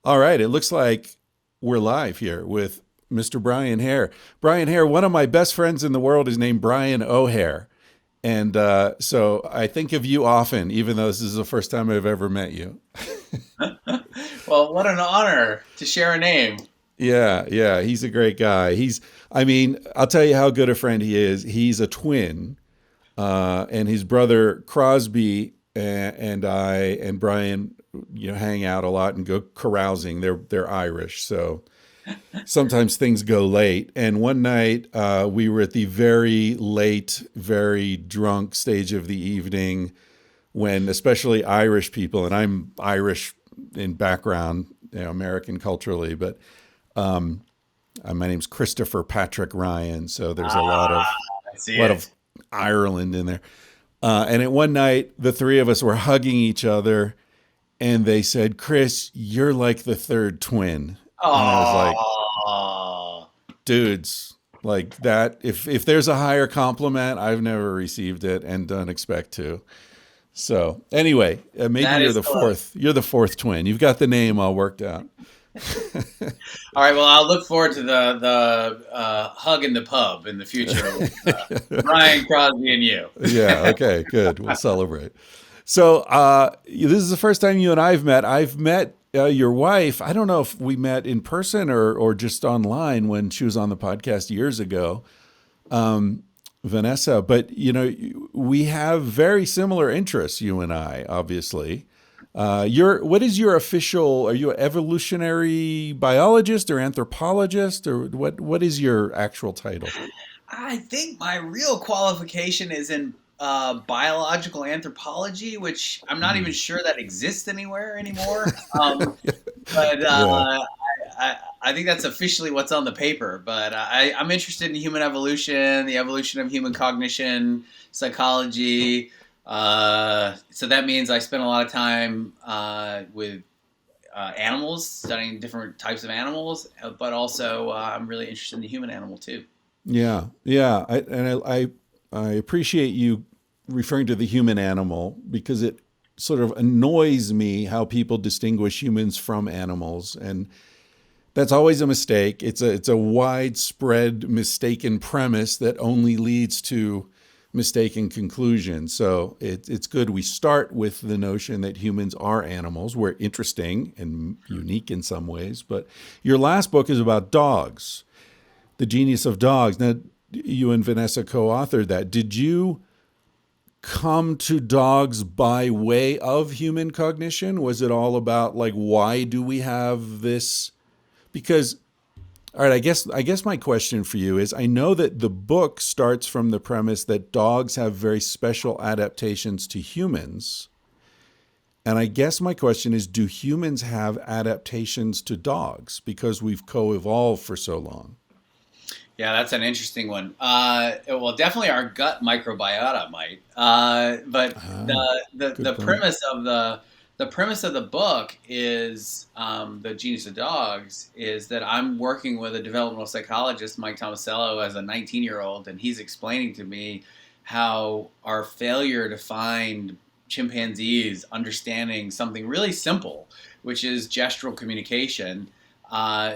All right, it looks like we're live here with Mr. Brian Hare. Brian Hare, one of my best friends in the world is named Brian O'Hare. And so I think of you often, even though this is the first time I've ever met you. Well, what an honor to share a name. Yeah, yeah, he's a great guy. I mean, I'll tell you how good a friend he is. He's a twin, and his brother Crosby and I and Brian, hang out a lot and go carousing. They're Irish, so sometimes things go late. And one night, we were at the very late, very drunk stage of the evening when, especially Irish people, and I'm Irish in background, American culturally, but my name's Christopher Patrick Ryan, so there's a lot Ah, of I see a lot of it. Ireland in there. And at one night, the three of us were hugging each other, and they said, "Chris, you're like the third twin." And I was like, Oh, "Dudes, like that. If there's a higher compliment, I've never received it, and don't expect to." So anyway, maybe that you're is the close. fourth. You're the fourth twin. You've got the name all worked out. All right, well, I'll look forward to the hug in the pub in the future with Brian Crosby and you. Yeah. Okay. Good. We'll celebrate. So this is the first time you and I've met. I've met your wife. I don't know if we met in person or just online when she was on the podcast years ago, Vanessa. But we have very similar interests. You and I, obviously. What is your official? Are you an evolutionary biologist or anthropologist or what? What is your actual title? I think my real qualification is in biological anthropology, which I'm not even Hmm. sure that exists anywhere anymore. But Yeah. I think that's officially what's on the paper. But I'm interested in human evolution, the evolution of human cognition, psychology. So that means I spend a lot of time with animals, studying different types of animals, but also I'm really interested in the human animal too. Yeah, yeah, I appreciate you referring to the human animal because it sort of annoys me how people distinguish humans from animals, and that's always a mistake. It's a widespread mistaken premise that only leads to mistaken conclusions. So it's good we start with the notion that humans are animals. We're interesting and unique in some ways, but your last book is about dogs, the Genius of Dogs. Now, you and Vanessa co-authored that. Did you come to dogs by way of human cognition? Was it all about like why do we have this? Because all right, I guess my question for you is I know that the book starts from the premise that dogs have very special adaptations to humans. And I guess my question is do humans have adaptations to dogs because we've co-evolved for so long? Yeah, that's an interesting one. Well, definitely our gut microbiota might. But Ah, good the point. premise of the book is the genius of dogs is that I'm working with a developmental psychologist, Mike Tomasello, as a 19-year-old, and he's explaining to me how our failure to find chimpanzees understanding something really simple, which is gestural communication.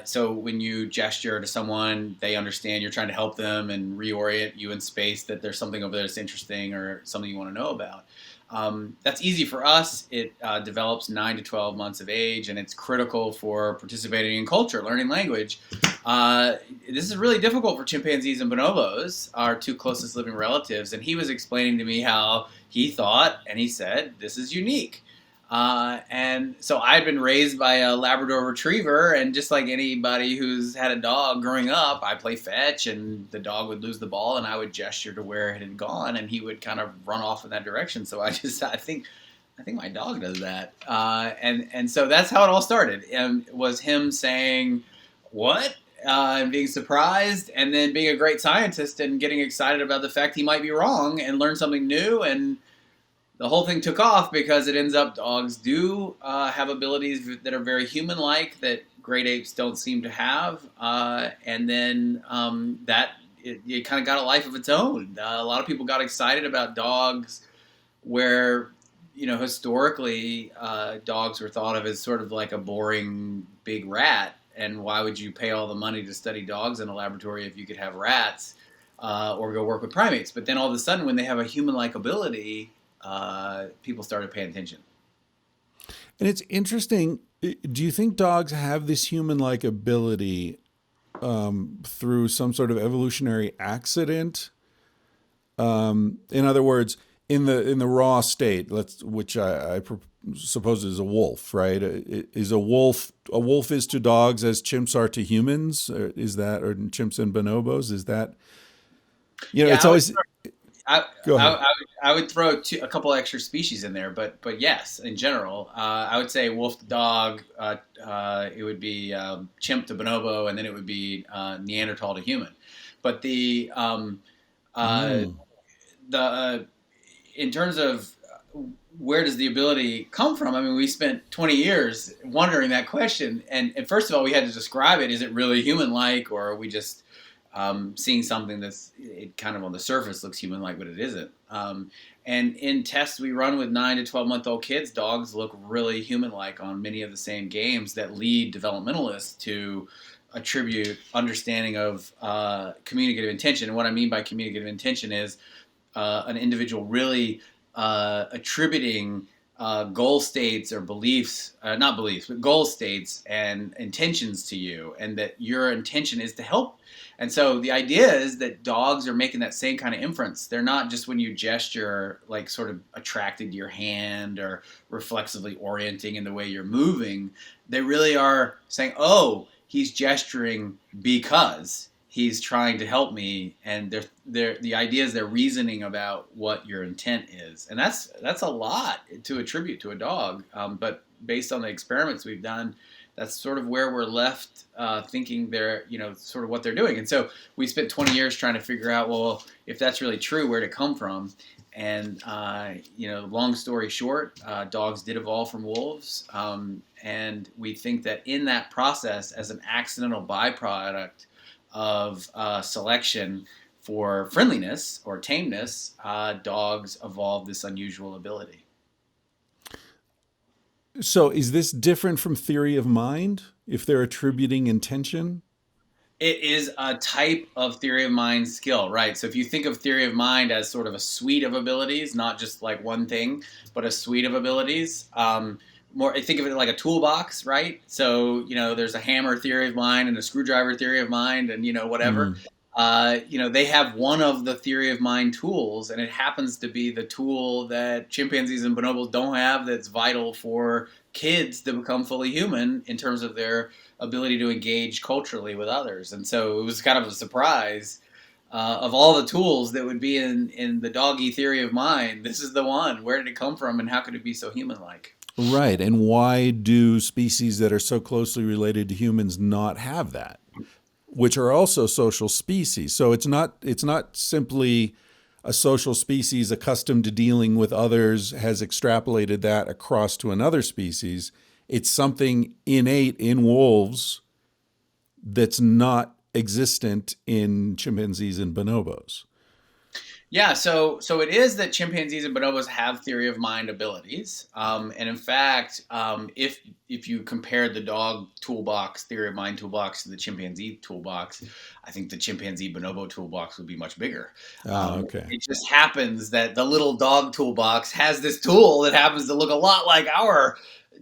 So when you gesture to someone, they understand you're trying to help them and reorient you in space, that there's something over there that's interesting or something you want to know about. That's easy for us. It develops 9 to 12 months of age, and it's critical for participating in culture, learning language. This is really difficult for chimpanzees and bonobos, our two closest living relatives. And he was explaining to me how he thought, and he said, this is unique. And so I'd been raised by a Labrador Retriever, and just like anybody who's had a dog growing up, I play fetch, and the dog would lose the ball, and I would gesture to where it had gone, and he would kind of run off in that direction. So I think my dog does that, and so that's how it all started. And was him saying, "What?" And being surprised, and then being a great scientist and getting excited about the fact he might be wrong and learn something new. And the whole thing took off because it ends up dogs do have abilities that are very human-like that great apes don't seem to have, and then it kind of got a life of its own. A lot of people got excited about dogs where historically, dogs were thought of as sort of like a boring big rat. And why would you pay all the money to study dogs in a laboratory if you could have rats or go work with primates? But then all of a sudden, when they have a human-like ability, people started paying attention. And it's interesting. Do you think dogs have this human-like ability through some sort of evolutionary accident? In other words, in the raw state, which I suppose is a wolf, right? Is a wolf is to dogs as chimps are to humans? Or chimps and bonobos? Is that Yeah, It's always go ahead. I would throw a couple extra species in there, but yes, in general, I would say wolf to dog. It would be chimp to bonobo, and then it would be Neanderthal to human. But uh, the in terms of where does the ability come from? I mean, we spent 20 years wondering that question. And first of all, we had to describe it. Is it really human-like, or are we just seeing something that's it kind of on the surface looks human-like, but it isn't? And in tests we run with 9 to 12-month-old kids, dogs look really human-like on many of the same games that lead developmentalists to attribute understanding of communicative intention. And what I mean by communicative intention is an individual really attributing goal states or beliefs, not beliefs, but goal states and intentions to you, and that your intention is to help. And so the idea is that dogs are making that same kind of inference. They're not just when you gesture, like sort of attracted to your hand or reflexively orienting in the way you're moving. They really are saying, oh, he's gesturing because he's trying to help me, and the idea is they're reasoning about what your intent is, and that's a lot to attribute to a dog. But based on the experiments we've done, that's sort of where we're left thinking they're, sort of what they're doing. And so we spent 20 years trying to figure out, well, if that's really true, where'd it come from? And long story short, dogs did evolve from wolves, and we think that in that process, as an accidental byproduct of selection for friendliness or tameness, dogs evolved this unusual ability. So is this different from theory of mind if they're attributing intention? It is a type of theory of mind skill, right? So if you think of theory of mind as sort of a suite of abilities, not just like one thing, but a suite of abilities, more think of it like a toolbox, right? So there's a hammer theory of mind and a screwdriver theory of mind, and whatever. They have one of the theory of mind tools, and it happens to be the tool that chimpanzees and bonobos don't have, that's vital for kids to become fully human in terms of their ability to engage culturally with others. And so it was kind of a surprise. Of all the tools that would be in the doggy theory of mind, this is the one. Where did it come from, and how could it be so human-like? Right. And why do species that are so closely related to humans not have that, which are also social species? So it's not simply a social species accustomed to dealing with others has extrapolated that across to another species. It's something innate in wolves that's not existent in chimpanzees and bonobos. Yeah, so it is that chimpanzees and bonobos have theory of mind abilities, and in fact, if you compare the dog toolbox, theory of mind toolbox, to the chimpanzee toolbox, I think the chimpanzee bonobo toolbox would be much bigger. Okay. It just happens that the little dog toolbox has this tool that happens to look a lot like our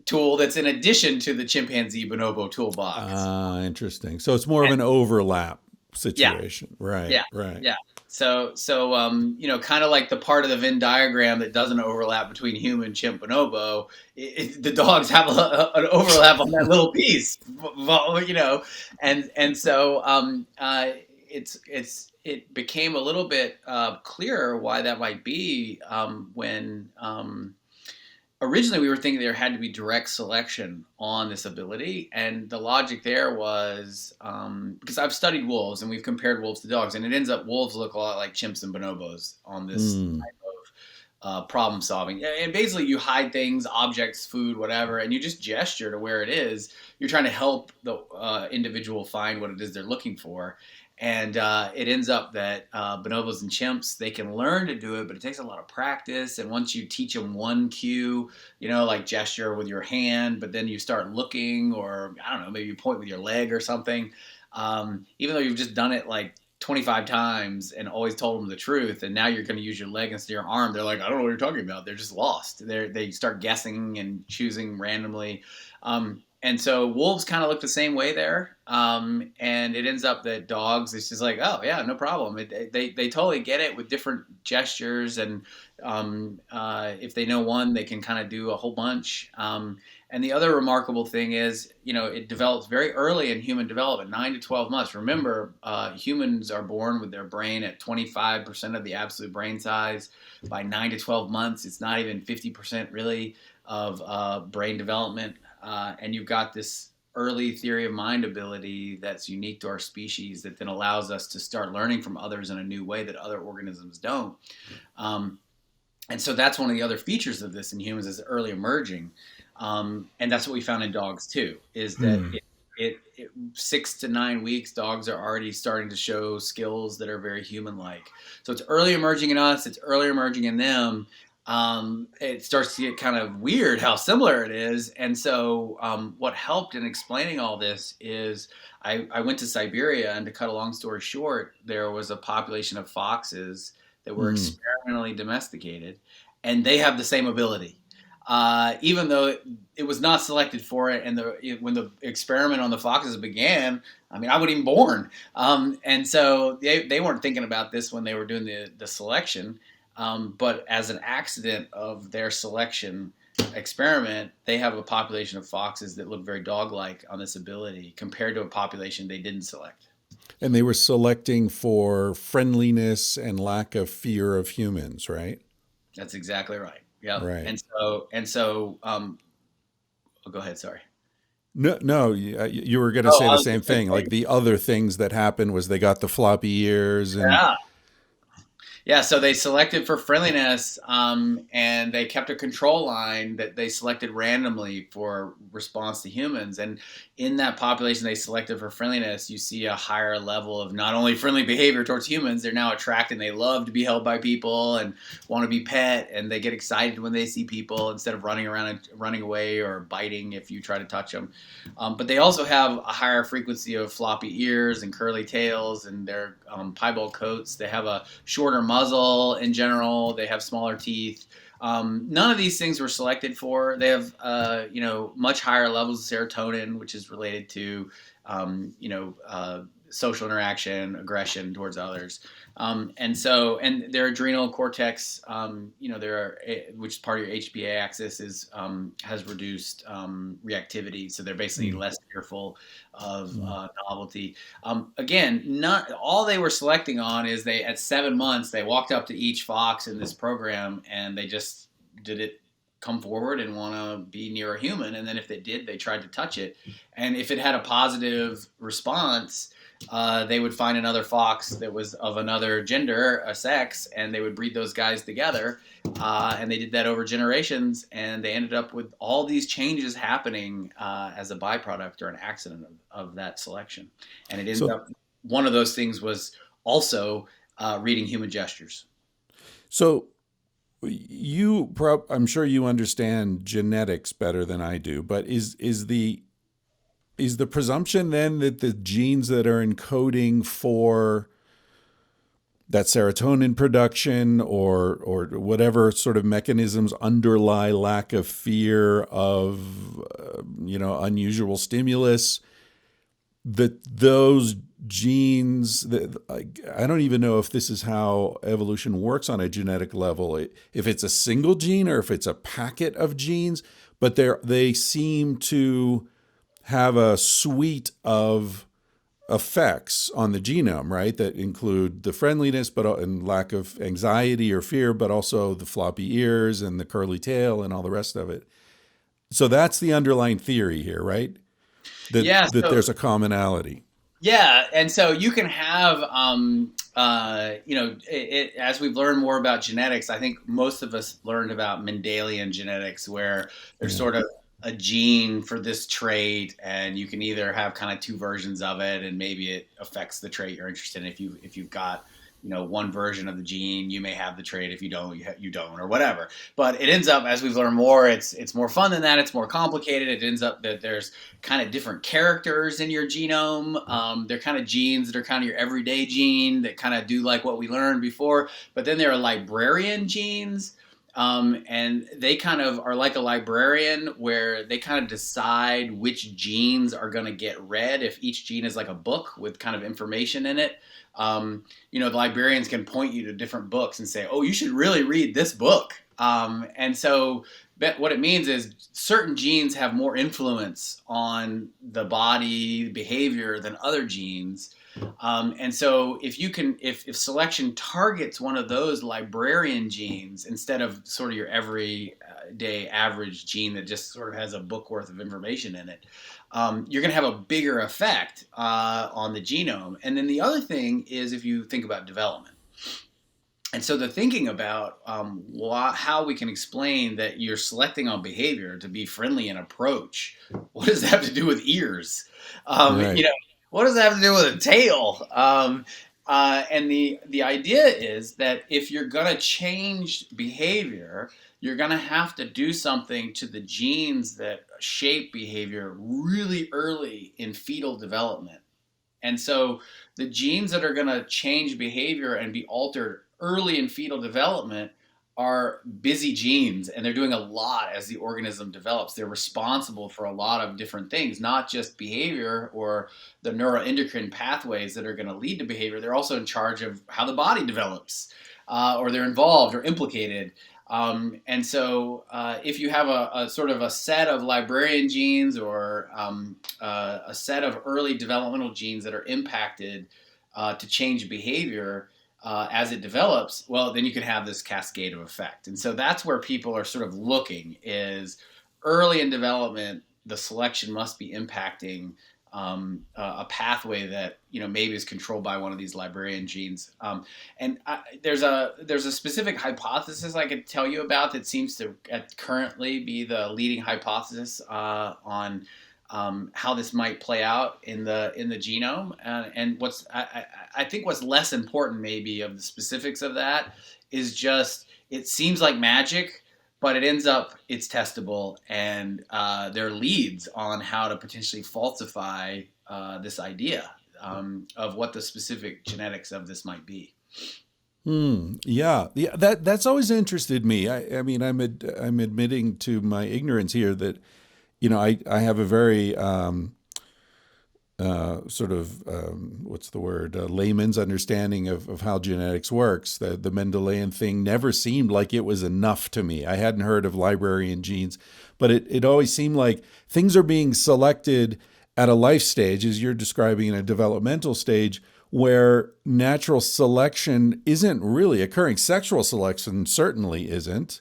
tool that's in addition to the chimpanzee bonobo toolbox. Interesting. So it's more of an overlap situation. Yeah. Right. Yeah. Right. Yeah. So kind of like the part of the Venn diagram that doesn't overlap between human, chimp, bonobo, the dogs have an overlap on that little piece, and so it became a little bit clearer why that might be when. Originally, we were thinking there had to be direct selection on this ability, and the logic there was because I've studied wolves and we've compared wolves to dogs, and it ends up wolves look a lot like chimps and bonobos on this type of problem solving. And basically, you hide things, objects, food, whatever, and you just gesture to where it is. You're trying to help the individual find what it is they're looking for. And it ends up that bonobos and chimps, they can learn to do it, but it takes a lot of practice. And once you teach them one cue, like gesture with your hand, but then you start looking, or I don't know, maybe you point with your leg or something. Even though you've just done it like 25 times and always told them the truth, and now you're going to use your leg instead of your arm, they're like, I don't know what you're talking about. They're just lost. They start guessing and choosing randomly. And so wolves kind of look the same way there. And it ends up that dogs, it's just like, oh, yeah, no problem. They totally get it with different gestures. And if they know one, they can kind of do a whole bunch. And the other remarkable thing is, it develops very early in human development, 9 to 12 months. Remember, humans are born with their brain at 25% of the absolute brain size. By 9 to 12 months, it's not even 50% really of brain development. And you've got this early theory of mind ability that's unique to our species that then allows us to start learning from others in a new way that other organisms don't. And so that's one of the other features of this in humans is early emerging. And that's what we found in dogs too, is that 6 to 9 weeks, dogs are already starting to show skills that are very human-like. So it's early emerging in us, it's early emerging in them. It starts to get kind of weird how similar it is. And so what helped in explaining all this is I went to Siberia, and to cut a long story short, there was a population of foxes that were experimentally domesticated, and they have the same ability. Even though it was not selected for it, and when the experiment on the foxes began, I mean, I wasn't even born. And so they weren't thinking about this when they were doing the selection. But as an accident of their selection experiment, they have a population of foxes that look very dog-like on this ability compared to a population they didn't select. And they were selecting for friendliness and lack of fear of humans, right? That's exactly right. Yeah. Right. And so, go ahead. Sorry. No, you were going to Oh, say I the was same just gonna thing. say, Like the other things that happened was they got the floppy ears and yeah. Yeah, so they selected for friendliness, and they kept a control line that they selected randomly for response to humans. And in that population they selected for friendliness, you see a higher level of not only friendly behavior towards humans, they're now attracted and they love to be held by people and want to be pet, and they get excited when they see people instead of running around and running away or biting if you try to touch them. But they also have a higher frequency of floppy ears and curly tails, and their piebald coats. They have a shorter muzzle in general. They have smaller teeth. None of these things were selected for. They have, much higher levels of serotonin, which is related to, social interaction, aggression towards others. And their adrenal cortex, which is part of your HPA axis, has reduced reactivity. So they're basically less fearful of novelty. Again, not all they were selecting on is at 7 months, they walked up to each fox in this program and they just did it come forward and want to be near a human. And then if it did, they tried to touch it. And if it had a positive response, they would find another fox that was of another gender, a sex, and they would breed those guys together. And they did that over generations, and they ended up with all these changes happening as a byproduct or an accident of that selection. And it ended up, one of those things was also reading human gestures. So I'm sure you understand genetics better than I do, but is the presumption then that the genes that are encoding for that serotonin production or whatever sort of mechanisms underlie lack of fear of unusual stimulus, that those genes that I don't even know if this is how evolution works on a genetic level, if it's a single gene or if it's a packet of genes, but they seem to have a suite of effects on the genome, right? That include the friendliness, and lack of anxiety or fear, but also the floppy ears and the curly tail and all the rest of it. So that's the underlying theory here, right? That there's a commonality. Yeah, and so you can have, as we've learned more about genetics, I think most of us learned about Mendelian genetics, where there's sort of a gene for this trait, and you can either have kind of two versions of it, and maybe it affects the trait you're interested in. If you've got one version of the gene, you may have the trait. If you don't, you don't, or whatever. But it ends up, as we've learned more, it's more fun than that. It's more complicated. It ends up that there's kind of different characters in your genome. They're kind of genes that are kind of your everyday gene that kind of do like what we learned before. But then there are librarian genes. And they kind of are like a librarian where they kind of decide which genes are going to get read. If each gene is like a book with kind of information in it, the librarians can point you to different books and say, oh, you should really read this book. And so what it means is certain genes have more influence on the body behavior than other genes. And so if selection targets one of those librarian genes instead of sort of your everyday average gene that just sort of has a book worth of information in it, you're going to have a bigger effect on the genome. And then the other thing is if you think about development. And so the thinking about how we can explain that you're selecting on behavior to be friendly in approach, what does that have to do with ears? Right. What does that have to do with a tail? And the idea is that if you're going to change behavior, you're going to have to do something to the genes that shape behavior really early in fetal development. And so the genes that are going to change behavior and be altered early in fetal development are busy genes, and they're doing a lot as the organism develops. They're responsible for a lot of different things, not just behavior or the neuroendocrine pathways that are going to lead to behavior. They're also in charge of how the body develops, or they're involved or implicated. And so if you have a sort of a set of librarian genes or a set of early developmental genes that are impacted to change behavior, as it develops, well, then you can have this cascade of effect. And so that's where people are sort of looking is early in development, the selection must be impacting a pathway that maybe is controlled by one of these librarian genes. There's a specific hypothesis I could tell you about that seems to currently be the leading hypothesis on how this might play out in the genome. And I think what's less important maybe of the specifics of that is just it seems like magic, but it's testable, and there are leads on how to potentially falsify this idea of what the specific genetics of this might be. Yeah. That's always interested me. I mean, I'm admitting to my ignorance here that I have a very sort of what's the word, layman's understanding of how genetics works. The Mendelian thing never seemed like it was enough to me. I hadn't heard of librarian genes, but it always seemed like things are being selected at a life stage, as you're describing, in a developmental stage, where natural selection isn't really occurring. Sexual selection certainly isn't.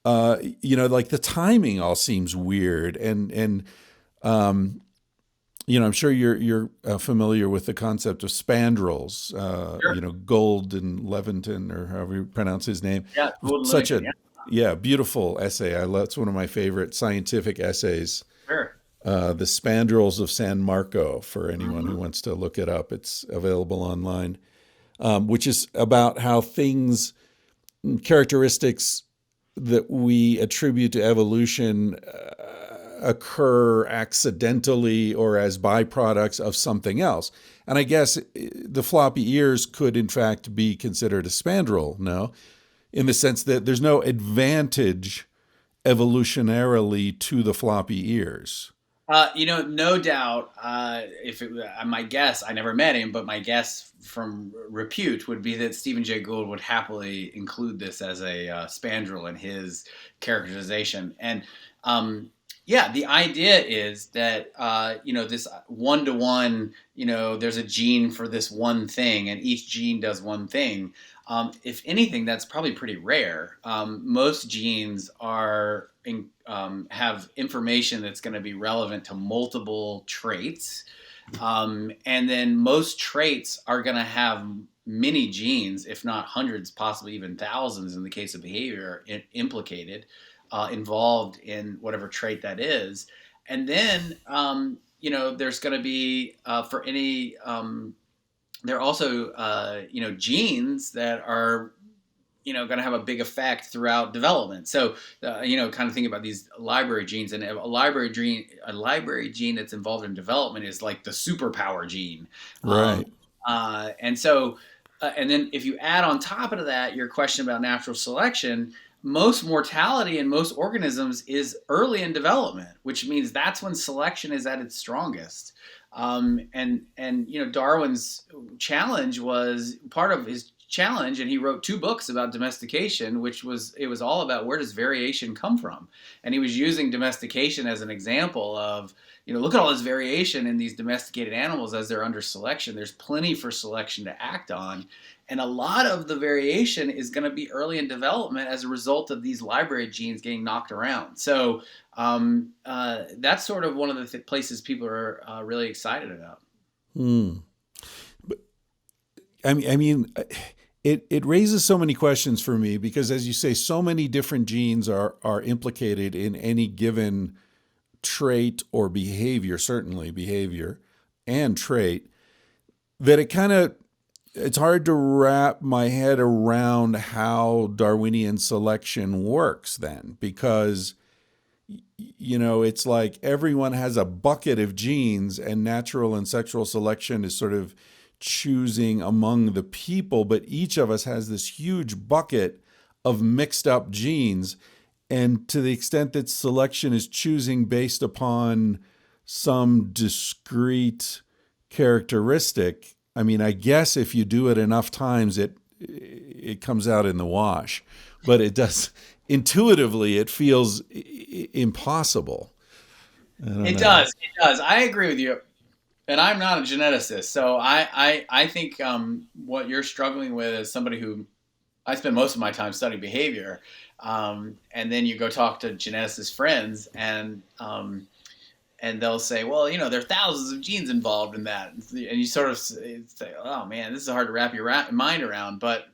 Like the timing all seems weird, and I'm sure you're familiar with the concept of spandrels. Sure. Gold and Leviton, or however you pronounce his name. Yeah, Golden Such Livingston, a beautiful essay. It's one of my favorite scientific essays. sure. The Spandrels of San Marco, for anyone who Mm-hmm. wants to look it up. It's available online, which is about how characteristics that we attribute to evolution occur accidentally or as byproducts of something else. And I guess the floppy ears could in fact be considered a spandrel, no? In the sense that there's no advantage evolutionarily to the floppy ears. No doubt. My guess, I never met him, but my guess from repute would be that Stephen Jay Gould would happily include this as a spandrel in his characterization. And the idea is that this one to one, there's a gene for this one thing, and each gene does one thing. If anything, that's probably pretty rare. Most genes have information that's going to be relevant to multiple traits. And then most traits are going to have many genes, if not hundreds, possibly even thousands in the case of behavior, implicated. involved in whatever trait that is. And then, there's going to be for any, there are also, genes that are going to have a big effect throughout development. So, kind of think about these library genes, and a library gene that's involved in development is like the superpower gene. Right. And so, and then if you add on top of that your question about natural selection, most mortality in most organisms is early in development, which means that's when selection is at its strongest. And Darwin's challenge was part of his challenge, and he wrote 2 books about domestication, it was all about where does variation come from, and he was using domestication as an example of, look at all this variation in these domesticated animals as they're under selection. There's plenty for selection to act on, and a lot of the variation is going to be early in development as a result of these library genes getting knocked around. So that's sort of one of the places people are really excited about. But I mean, it raises so many questions for me because, as you say, so many different genes are implicated in any given trait or behavior, certainly behavior and trait, that it's hard to wrap my head around how Darwinian selection works then, because it's like everyone has a bucket of genes and natural and sexual selection is sort of choosing among the people, but each of us has this huge bucket of mixed up genes. And to the extent that selection is choosing based upon some discrete characteristic, I mean, I guess if you do it enough times, it comes out in the wash. But it does, intuitively, it feels impossible. It does. I agree with you. And I'm not a geneticist, so I think what you're struggling with is somebody who, I spend most of my time studying behavior, and then you go talk to geneticist friends, and they'll say, well, there are thousands of genes involved in that, and you sort of say, oh man, this is hard to wrap your mind around. But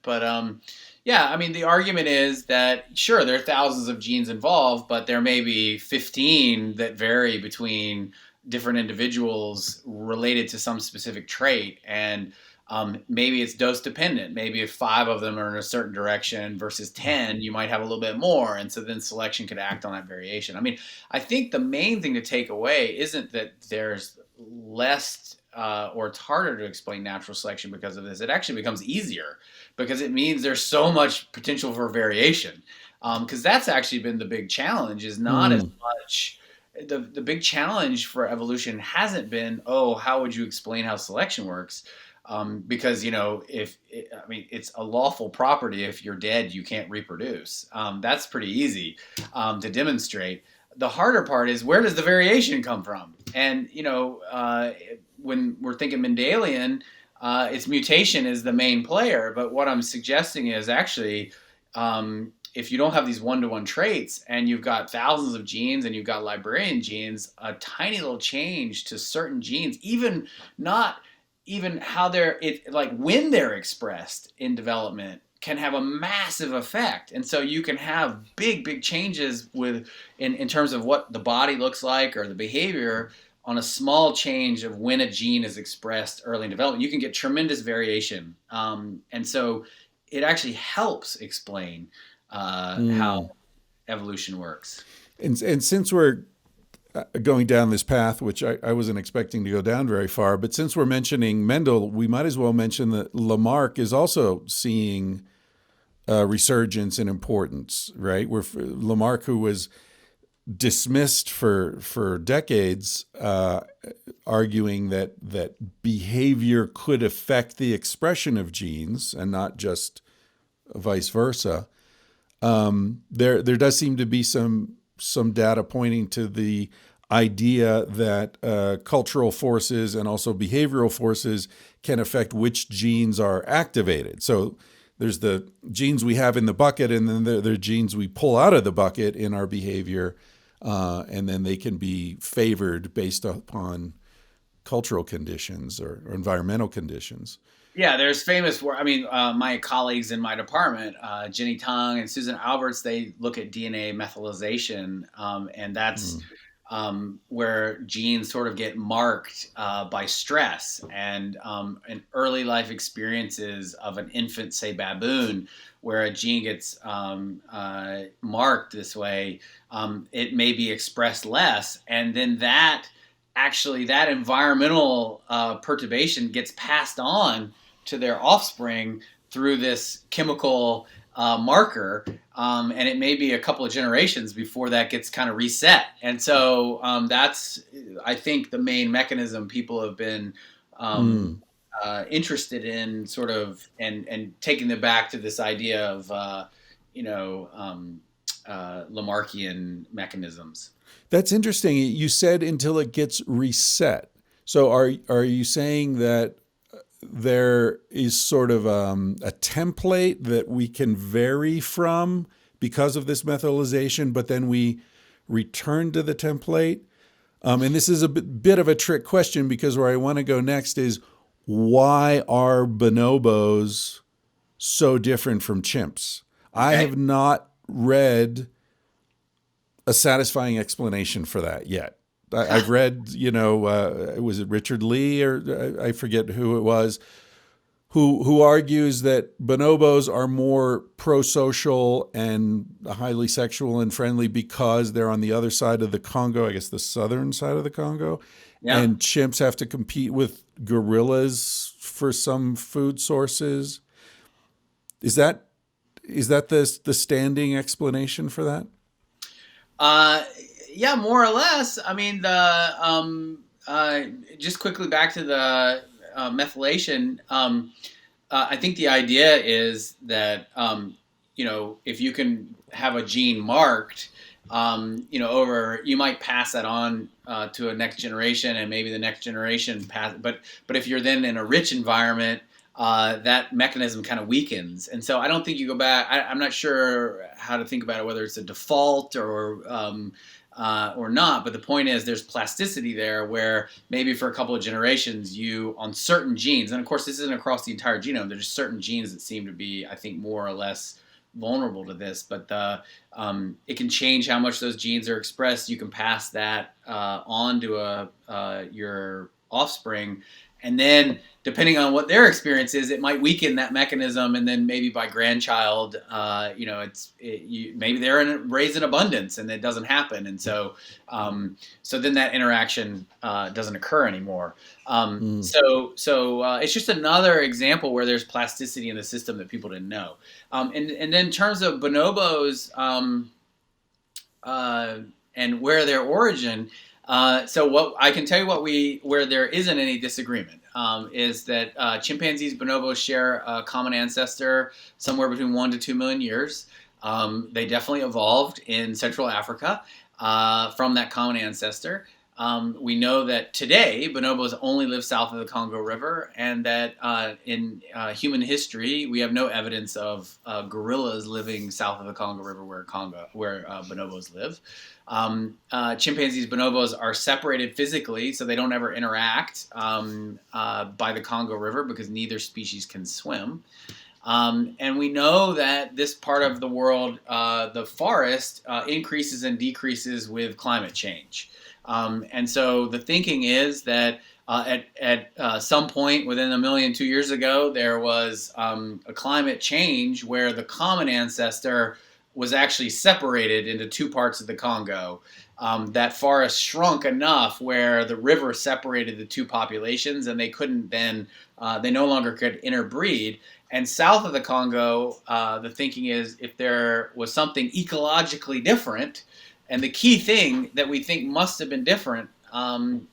yeah, I mean, the argument is that sure, there are thousands of genes involved, but there may be 15 that vary between different individuals related to some specific trait, and maybe it's dose dependent. Maybe if 5 of them are in a certain direction versus 10, you might have a little bit more, and so then selection could act on that variation. I mean, I think the main thing to take away isn't that there's less or it's harder to explain natural selection because of this. It actually becomes easier because it means there's so much potential for variation, because that's actually been the big challenge, is not as much. The big challenge for evolution hasn't been, how would you explain how selection works? Because it's a lawful property. If you're dead, you can't reproduce. That's pretty easy to demonstrate. The harder part is, where does the variation come from? And when we're thinking Mendelian, its mutation is the main player. But what I'm suggesting is actually, if you don't have these one-to-one traits and you've got thousands of genes and you've got librarian genes, a tiny little change to certain genes, even how when they're expressed in development, can have a massive effect. And so you can have big changes in terms of what the body looks like or the behavior on a small change of when a gene is expressed early in development. You can get tremendous variation. And so it actually helps explain how evolution works. And since we're going down this path, which I wasn't expecting to go down very far, but since we're mentioning Mendel, we might as well mention that Lamarck is also seeing resurgence in importance, right? Where Lamarck, who was dismissed for decades, arguing that behavior could affect the expression of genes and not just vice versa. There does seem to be some data pointing to the idea that cultural forces and also behavioral forces can affect which genes are activated. So there's the genes we have in the bucket, and then there are genes we pull out of the bucket in our behavior, and then they can be favored based upon cultural conditions or environmental conditions. Yeah, there's famous work. I mean, my colleagues in my department, Jenny Tong and Susan Alberts, they look at DNA methylization, and that's where genes sort of get marked by stress and in early life experiences of an infant, say baboon, where a gene gets marked this way, it may be expressed less, and then that environmental perturbation gets passed on to their offspring through this chemical marker, and it may be a couple of generations before that gets kind of reset. And so that's, I think, the main mechanism people have been interested in, sort of, and taking them back to this idea of, Lamarckian mechanisms. That's interesting. You said until it gets reset. So are you saying that there is sort of a template that we can vary from because of this methylization, but then we return to the template? And this is a bit of a trick question, because where I want to go next is, why are bonobos so different from chimps? Okay. I have not read a satisfying explanation for that yet. I've read, was it Richard Lee, or I forget who it was, who argues that bonobos are more pro-social and highly sexual and friendly because they're on the other side of the Congo, I guess the southern side of the Congo, and chimps have to compete with gorillas for some food sources. Is that the standing explanation for that? Yeah, more or less. I mean, just quickly back to the methylation. I think the idea is that if you can have a gene marked, you might pass that on to a next generation, and maybe the next generation pass. But if you're then in a rich environment, that mechanism kind of weakens. And so I don't think you go back. I'm not sure how to think about it, whether it's a default or not. But the point is, there's plasticity there, where maybe for a couple of generations, on certain genes, and of course this isn't across the entire genome, there's certain genes that seem to be, I think, more or less vulnerable to this, but it can change how much those genes are expressed. You can pass that on to your offspring, and then depending on what their experience is, it might weaken that mechanism, and then maybe by grandchild, maybe they're raised in abundance and it doesn't happen, and so then that interaction doesn't occur anymore. So it's just another example where there's plasticity in the system that people didn't know. And then in terms of bonobos and where their origin. So what I can tell you, where there isn't any disagreement, is that chimpanzees, bonobos share a common ancestor somewhere between 1 to 2 million years. They definitely evolved in Central Africa from that common ancestor. We know that today bonobos only live south of the Congo River, and that in human history we have no evidence of gorillas living south of the Congo River where bonobos live. Chimpanzees, bonobos are separated physically, so they don't ever interact by the Congo River because neither species can swim. And we know that this part of the world, the forest, increases and decreases with climate change. And so the thinking is that at some point within 1 million 2 years ago, there was a climate change where the common ancestor was actually separated into two parts of the Congo. That forest shrunk enough where the river separated the two populations, and they couldn't then, they no longer could interbreed. And south of the Congo, the thinking is, if there was something ecologically different, and the key thing that we think must have been different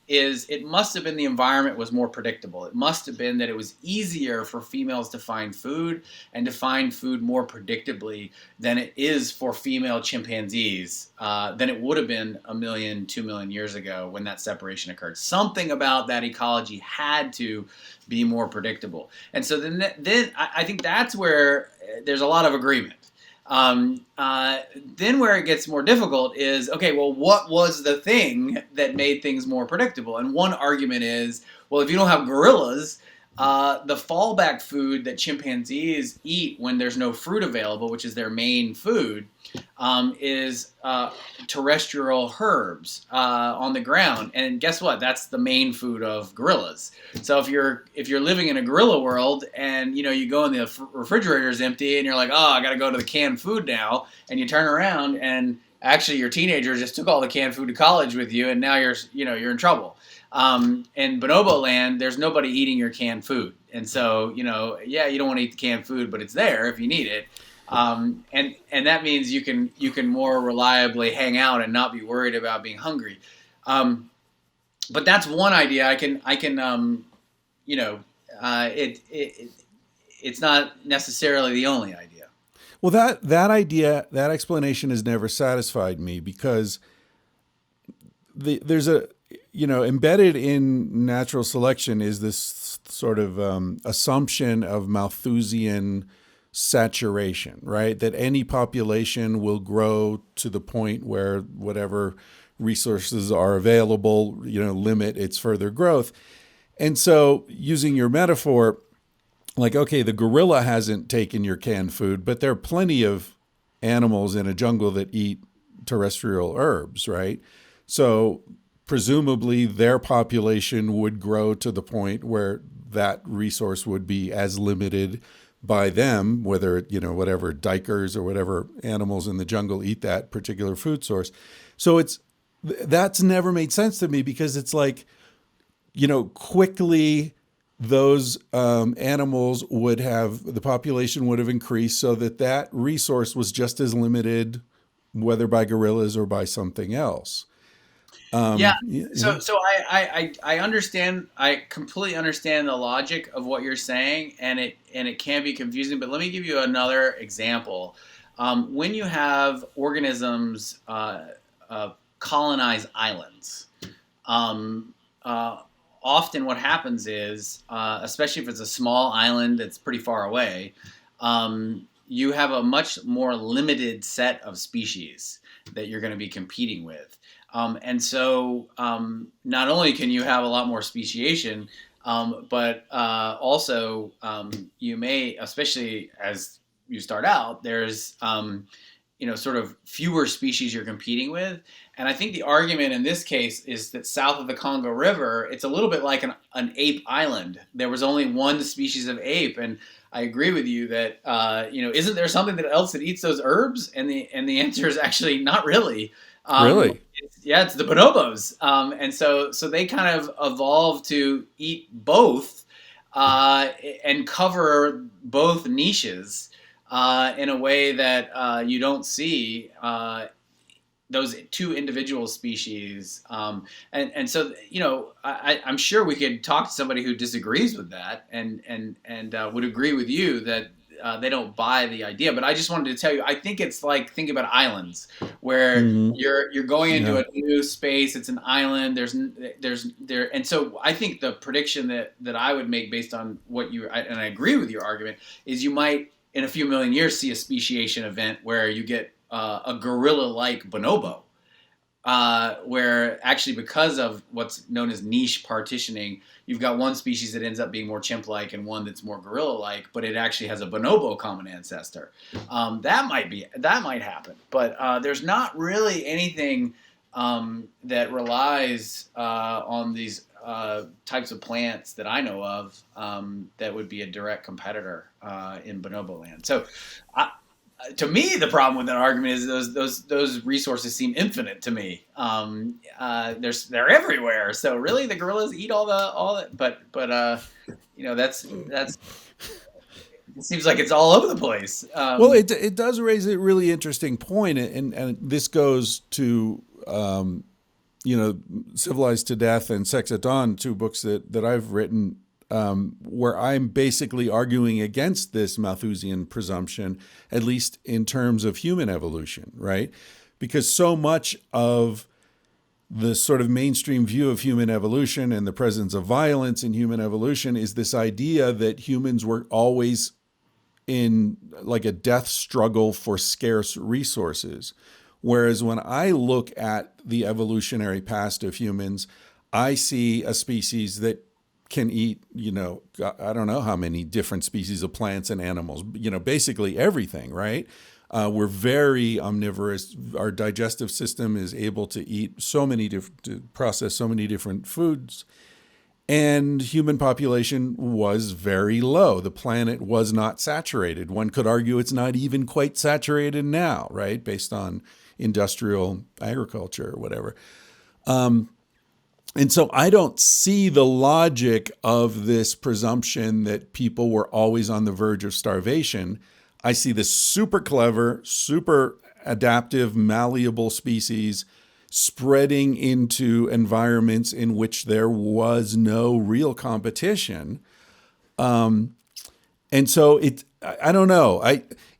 is it must have been the environment was more predictable. It must have been that it was easier for females to find food, and to find food more predictably than it is for female chimpanzees, than it would have been 1 million, 2 million years ago when that separation occurred. Something about that ecology had to be more predictable. And so then I think that's where there's a lot of agreement. Then where it gets more difficult is, okay, well, what was the thing that made things more predictable? And one argument is, well, if you don't have gorillas, the fallback food that chimpanzees eat when there's no fruit available, which is their main food, is terrestrial herbs on the ground. And guess what? That's the main food of gorillas. So if you're living in a gorilla world and you go and the refrigerator's empty and you're like, oh, I got to go to the canned food now, and you turn around and actually your teenager just took all the canned food to college with you, and now you're in trouble. In bonobo land, there's nobody eating your canned food, and so you don't want to eat the canned food, but it's there if you need it. And that means you can more reliably hang out and not be worried about being hungry. But that's one idea. It's not necessarily the only idea. Well, that idea, that explanation has never satisfied me, because there's embedded in natural selection is this sort of assumption of Malthusian saturation, right? That any population will grow to the point where whatever resources are available, limit its further growth. And so, using your metaphor, like, okay, the gorilla hasn't taken your canned food, but there are plenty of animals in a jungle that eat terrestrial herbs, right? So presumably their population would grow to the point where that resource would be as limited by them, whether, whatever dikers or whatever animals in the jungle eat that particular food source. So that's never made sense to me, because it's like, quickly those animals the population would have increased so that resource was just as limited, whether by gorillas or by something else. So I understand. I completely understand the logic of what you're saying, and it can be confusing. But let me give you another example. When you have organisms colonize islands, often what happens is, especially if it's a small island that's pretty far away, you have a much more limited set of species that you're going to be competing with. And so not only can you have a lot more speciation, but also you may, especially as you start out, there's sort of fewer species you're competing with. And I think the argument in this case is that south of the Congo River, it's a little bit like an ape island. There was only one species of ape, and I agree with you that isn't there something else that eats those herbs? And the answer is actually not really. Really? It's the bonobos, and so they kind of evolved to eat both and cover both niches in a way that you don't see those two individual species. And so I'm sure we could talk to somebody who disagrees with that and would agree with you that they don't buy the idea. But I just wanted to tell you, I think it's like thinking about islands where you're going into a new space. It's an island. And so I think the prediction that I would make based on what and I agree with your argument, is you might in a few million years see a speciation event where you get a gorilla-like bonobo, where actually because of what's known as niche partitioning, you've got one species that ends up being more chimp-like and one that's more gorilla-like, but it actually has a bonobo common ancestor. That might happen, but there's not really anything that relies on these types of plants that I know of that would be a direct competitor in bonobo land. So to me, the problem with that argument is those resources seem infinite to me. They're everywhere. So really, the gorillas eat all that, but that's it seems like it's all over the place. Well, it does raise a really interesting point, and this goes to Civilized to Death and Sex at Dawn, two books that I've written, where I'm basically arguing against this Malthusian presumption, at least in terms of human evolution, right? Because so much of the sort of mainstream view of human evolution and the presence of violence in human evolution is this idea that humans were always in like a death struggle for scarce resources. Whereas when I look at the evolutionary past of humans, I see a species that can eat, I don't know how many different species of plants and animals, basically everything, right? We're very omnivorous. Our digestive system is able to eat to process so many different foods. And human population was very low. The planet was not saturated. One could argue it's not even quite saturated now, right? Based on industrial agriculture or whatever. And so I don't see the logic of this presumption that people were always on the verge of starvation. I see this super clever, super adaptive, malleable species spreading into environments in which there was no real competition. And so I don't know.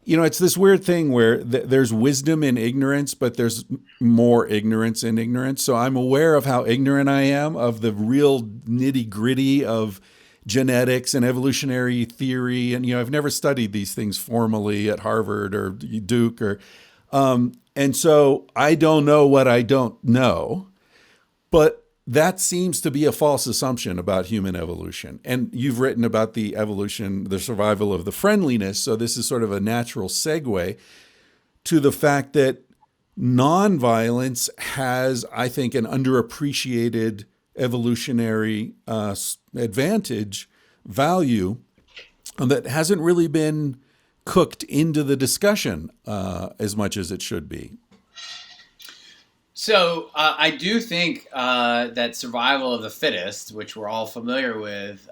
It's this weird thing where there's wisdom in ignorance, but there's more ignorance in ignorance. So I'm aware of how ignorant I am of the real nitty gritty of genetics and evolutionary theory. And, I've never studied these things formally at Harvard or Duke and so I don't know what I don't know, but that seems to be a false assumption about human evolution. And you've written about the survival of the friendliness. So this is sort of a natural segue to the fact that nonviolence has, I think, an underappreciated evolutionary advantage, value, that hasn't really been cooked into the discussion as much as it should be. So I do think that survival of the fittest, which we're all familiar with,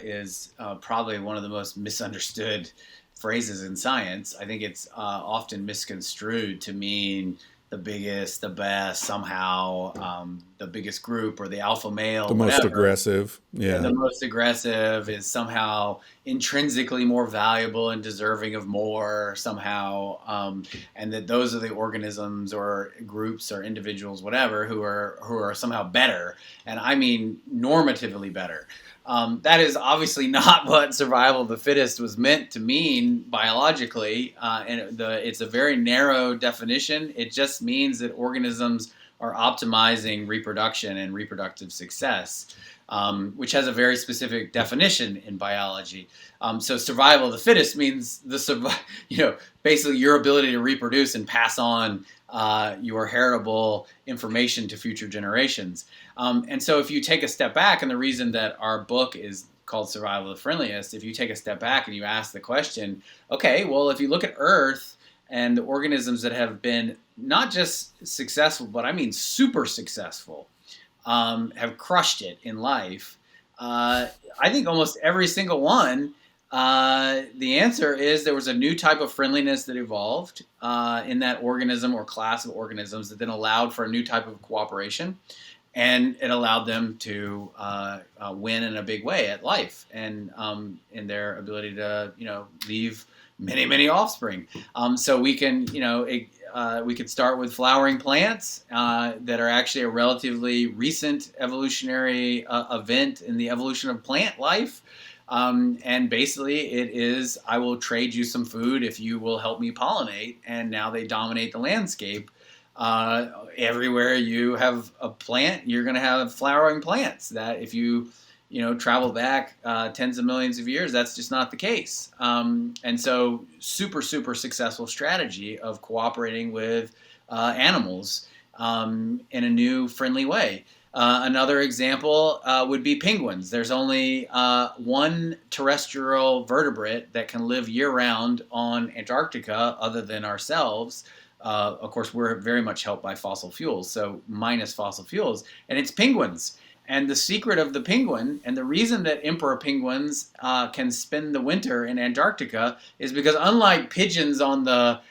is probably one of the most misunderstood phrases in science. I think it's often misconstrued to mean the biggest, the best, somehow the biggest group or the alpha male. The most aggressive. Yeah. The most aggressive is somehow intrinsically more valuable and deserving of more somehow. And that those are the organisms or groups or individuals, whatever, who are somehow better. And I mean normatively better. That is obviously not what survival of the fittest was meant to mean biologically, and it's a very narrow definition. It just means that organisms are optimizing reproduction and reproductive success, which has a very specific definition in biology. So survival of the fittest means basically your ability to reproduce and pass on your heritable information to future generations. And so if you take a step back, and the reason that our book is called Survival of the Friendliest, if you take a step back and you ask the question, okay, well, if you look at Earth and the organisms that have been not just successful, but I mean super successful, have crushed it in life, I think almost every single one, the answer is there was a new type of friendliness that evolved in that organism or class of organisms that then allowed for a new type of cooperation, and it allowed them to win in a big way at life and in their ability to leave many, many offspring. So we can we could start with flowering plants that are actually a relatively recent evolutionary event in the evolution of plant life. And basically it is, I will trade you some food if you will help me pollinate. And now they dominate the landscape. Everywhere you have a plant, you're going to have flowering plants that if you travel back tens of millions of years, that's just not the case. And so super, super successful strategy of cooperating with animals in a new friendly way. Another example would be penguins. There's only one terrestrial vertebrate that can live year-round on Antarctica other than ourselves. Of course, we're very much helped by fossil fuels, so minus fossil fuels, and it's penguins. And the secret of the penguin, and the reason that emperor penguins can spend the winter in Antarctica, is because unlike pigeons on the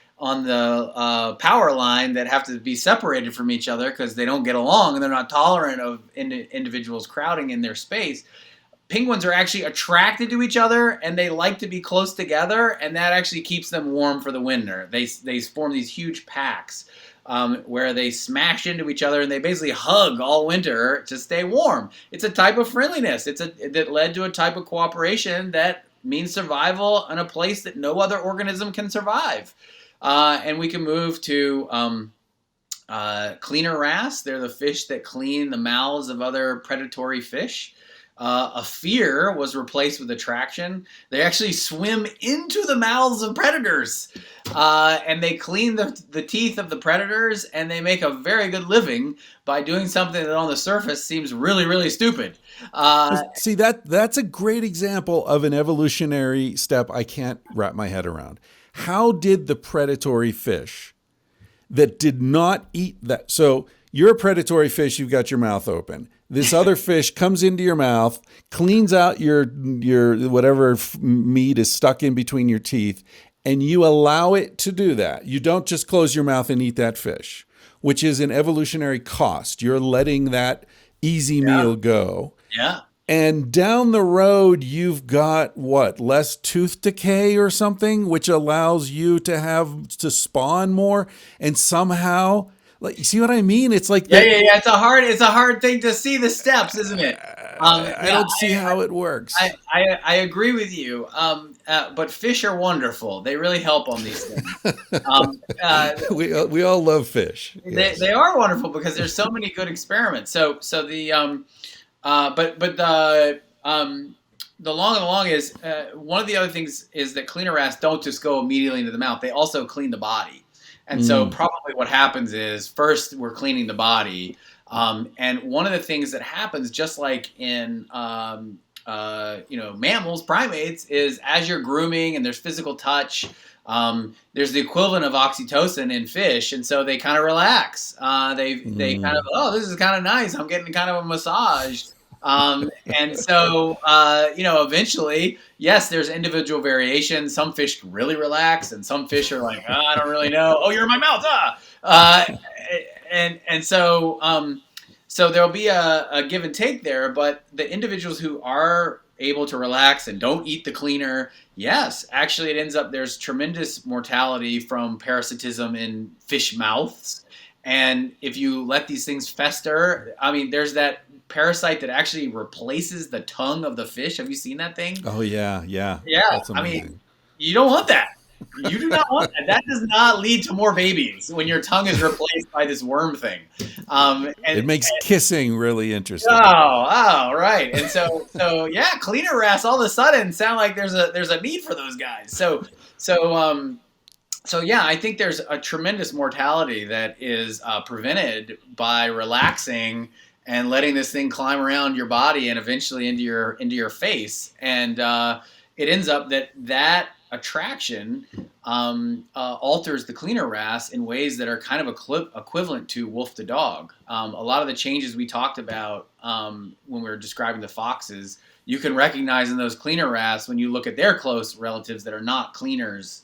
power line that have to be separated from each other because they don't get along and they're not tolerant of individuals crowding in their space, penguins are actually attracted to each other and they like to be close together, and that actually keeps them warm for the winter. They form these huge packs where they smash into each other and they basically hug all winter to stay warm. It's a type of friendliness. That led to a type of cooperation that means survival in a place that no other organism can survive. And we can move to cleaner wrasse. They're the fish that clean the mouths of other predatory fish. A fear was replaced with attraction. They actually swim into the mouths of predators, and they clean the teeth of the predators, and they make a very good living by doing something that on the surface seems really, really stupid. See, that's a great example of an evolutionary step I can't wrap my head around. How did the predatory fish that did not eat that? So you're a predatory fish, you've got your mouth open. This other fish comes into your mouth, cleans out your whatever meat is stuck in between your teeth, and you allow it to do that. You don't just close your mouth and eat that fish, which is an evolutionary cost. You're letting that easy meal go. Yeah. And down the road, you've got what, less tooth decay or something, which allows you to spawn more. And somehow, like, you see what I mean? It's like yeah. It's a hard thing to see the steps, isn't it? I don't see how it works. I agree with you. But fish are wonderful. They really help on these things. We all love fish. Yes. They are wonderful because there's so many good experiments. So the the long is one of the other things is that cleaner wrasse don't just go immediately into the mouth. They also clean the body. And so probably what happens is first we're cleaning the body. And one of the things that happens, just like in mammals, primates, is as you're grooming and there's physical touch, there's the equivalent of oxytocin in fish, and so they kind of relax. They kind of, oh, this is kind of nice. I'm getting kind of a massage. And so, eventually, yes, there's individual variation. Some fish really relax, and some fish are like, oh, I don't really know. Oh, you're in my mouth. So there'll be a give and take there. But the individuals who are able to relax and don't eat the cleaner, yes, actually, it ends up there's tremendous mortality from parasitism in fish mouths. And if you let these things fester, I mean, there's that parasite that actually replaces the tongue of the fish. Have you seen that thing? Oh, yeah. Yeah. That's amazing. I mean, you don't want that. You do not want that. That does not lead to more babies when your tongue is replaced by this worm thing. It makes kissing really interesting. Oh, right. And so yeah, cleaner wrasse all of a sudden sound like there's a need for those guys. So yeah, I think there's a tremendous mortality that is prevented by relaxing and letting this thing climb around your body and eventually into your face. And it ends up that attraction alters the cleaner wrasse in ways that are kind of equivalent to wolf to dog. A lot of the changes we talked about when we were describing the foxes, you can recognize in those cleaner wrasse when you look at their close relatives that are not cleaners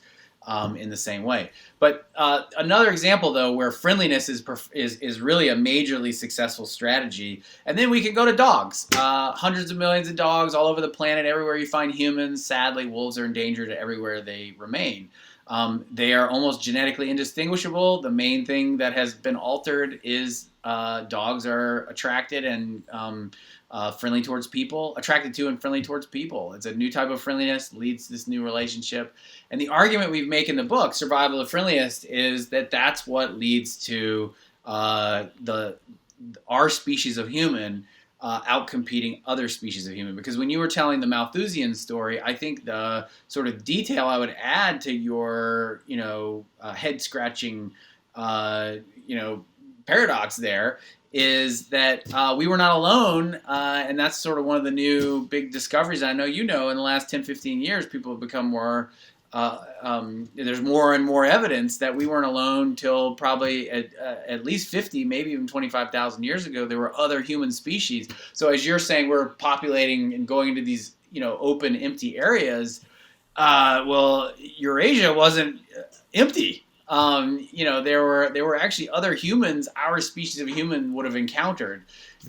in the same way. But another example, though, where friendliness is really a majorly successful strategy, and then we can go to dogs. Hundreds of millions of dogs all over the planet, everywhere you find humans. Sadly, wolves are endangered everywhere they remain. They are almost genetically indistinguishable. The main thing that has been altered is dogs are attracted and friendly towards people, attracted to and friendly towards people. It's a new type of friendliness, leads to this new relationship. And the argument we make in the book, Survival of the Friendliest, is that that's what leads to our species of human outcompeting other species of human. Because when you were telling the Malthusian story, I think the sort of detail I would add to your, head-scratching, paradox there is that we were not alone, and that's sort of one of the new big discoveries. I know in the last 10, 15 years, people have become more, there's more and more evidence that we weren't alone till probably at least 50, maybe even 25,000 years ago. There were other human species. So as you're saying, we're populating and going into these, open, empty areas. Well, Eurasia wasn't empty. There were actually other humans our species of human would have encountered,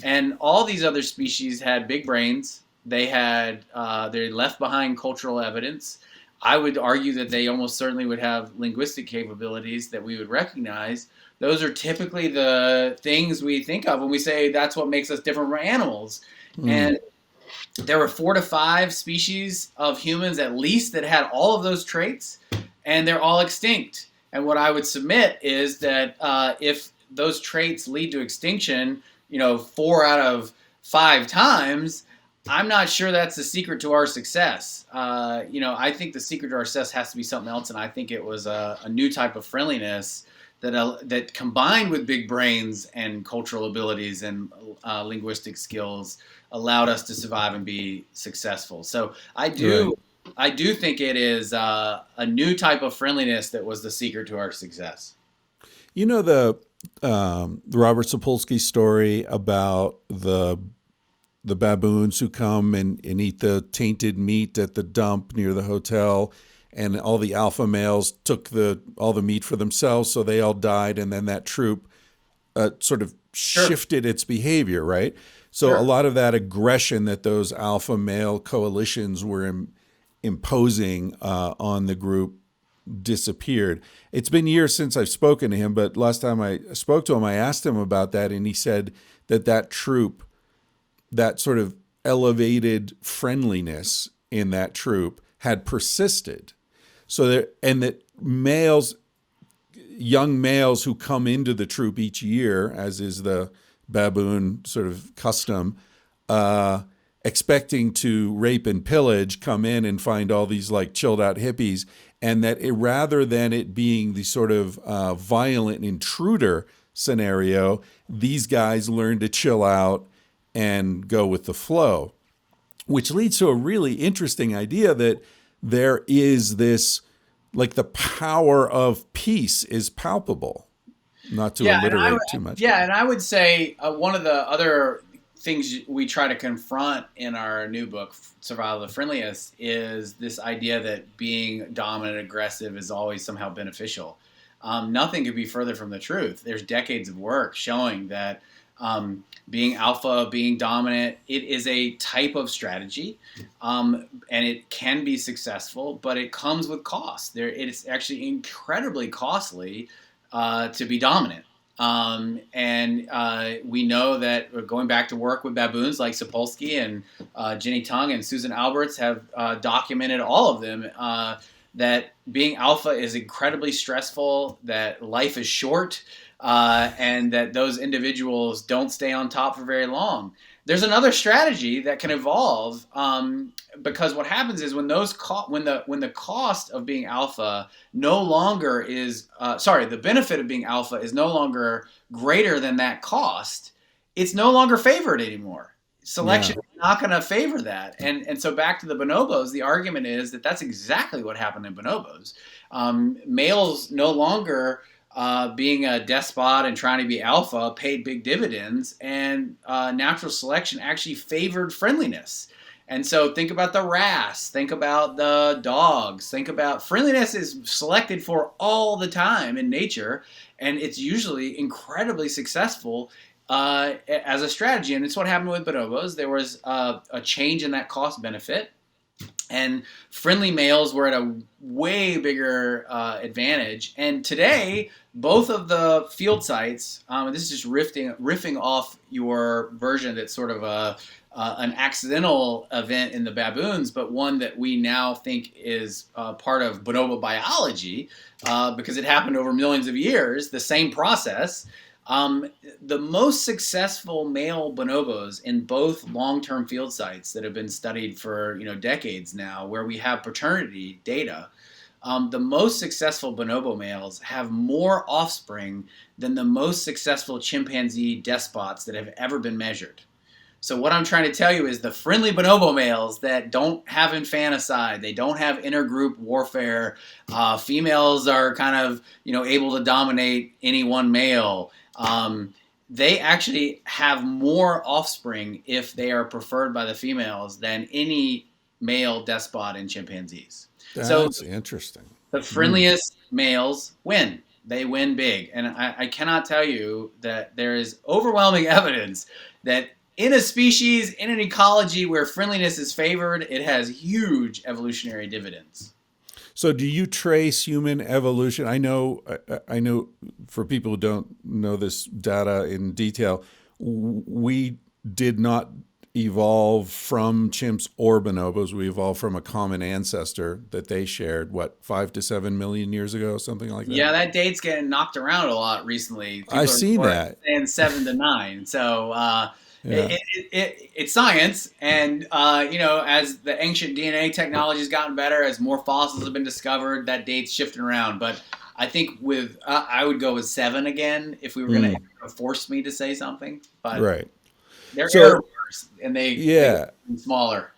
and all these other species had big brains. They left behind cultural evidence. I would argue that they almost certainly would have linguistic capabilities that we would recognize. Those are typically the things we think of when we say that's what makes us different from animals. And there were 4 to 5 species of humans at least that had all of those traits, and they're all extinct. And what I would submit is that if those traits lead to extinction, 4 out of 5 times, I'm not sure that's the secret to our success. I think the secret to our success has to be something else, and I think it was a new type of friendliness that combined with big brains and cultural abilities and linguistic skills allowed us to survive and be successful. So I do think it is a new type of friendliness that was the secret to our success. The Robert Sapolsky story about the baboons who come and eat the tainted meat at the dump near the hotel, and all the alpha males took all the meat for themselves, so they all died, and then that troop sort of shifted its behavior, right? So a lot of that aggression that those alpha male coalitions were imposing on the group disappeared. It's been years since I've spoken to him, but last time I spoke to him, I asked him about that, and he said that troop, that sort of elevated friendliness in that troop had persisted. So that young males who come into the troop each year, as is the baboon sort of custom, expecting to rape and pillage, come in and find all these like chilled out hippies, and that rather than it being the sort of violent intruder scenario, these guys learn to chill out and go with the flow, which leads to a really interesting idea that there is this, like, the power of peace is palpable. Not to alliterate too much. Yeah, and I would say one of the other things we try to confront in our new book, Survival of the Friendliest, is this idea that being dominant, aggressive is always somehow beneficial. Nothing could be further from the truth. There's decades of work showing that being alpha, being dominant, it is a type of strategy, and it can be successful, but it comes with cost. It's actually incredibly costly to be dominant. We know that going back to work with baboons like Sapolsky and Jenny Tung and Susan Alberts have documented all of them, that being alpha is incredibly stressful, that life is short, and that those individuals don't stay on top for very long. There's another strategy that can evolve, because what happens is when the cost of being alpha no longer is the benefit of being alpha is no longer greater than that cost, it's no longer favored anymore. Selection is not going to favor that, and so back to the bonobos, the argument is that that's exactly what happened in bonobos. Males no longer being a despot and trying to be alpha paid big dividends, and natural selection actually favored friendliness. And so think about the wrasse, think about the dogs, think about friendliness is selected for all the time in nature, and it's usually incredibly successful as a strategy. And it's what happened with bonobos. There was a change in that cost benefit, and friendly males were at a way bigger advantage. And today, both of the field sites, and this is just riffing off your version that's sort of an accidental event in the baboons, but one that we now think is part of bonobo biology because it happened over millions of years, the same process. The most successful male bonobos in both long-term field sites that have been studied for decades now, where we have paternity data, the most successful bonobo males have more offspring than the most successful chimpanzee despots that have ever been measured. So what I'm trying to tell you is the friendly bonobo males that don't have infanticide, they don't have intergroup warfare, females are kind of able to dominate any one male. They actually have more offspring if they are preferred by the females than any male despot in chimpanzees. That's interesting. The friendliest males win. They win big. And I cannot tell you that there is overwhelming evidence that in a species, in an ecology where friendliness is favored, it has huge evolutionary dividends. So do you trace human evolution? I know for people who don't know this data in detail, we did not evolve from chimps or bonobos. We evolved from a common ancestor that they shared, what, 5 to 7 million years ago, something like that? Yeah, that date's getting knocked around a lot recently. I People are see more that. saying 7 to 9. So Yeah. it's science, and as the ancient DNA technology has gotten better, as more fossils have been discovered, that date's shifting around. But I think I would go with 7 again if we were going to force me to say something. But Right. they're error So, bars, and they yeah. get smaller.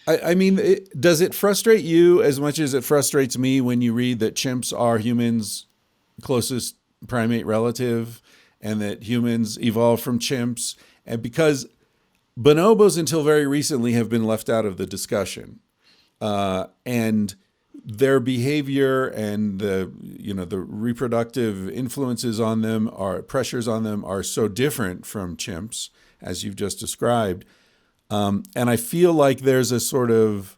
I mean, does it frustrate you as much as it frustrates me when you read that chimps are humans' closest primate relative and that humans evolved from chimps? And because bonobos until very recently have been left out of the discussion, and their behavior and the reproductive influences on them are pressures on them are so different from chimps as you've just described. And I feel like there's a sort of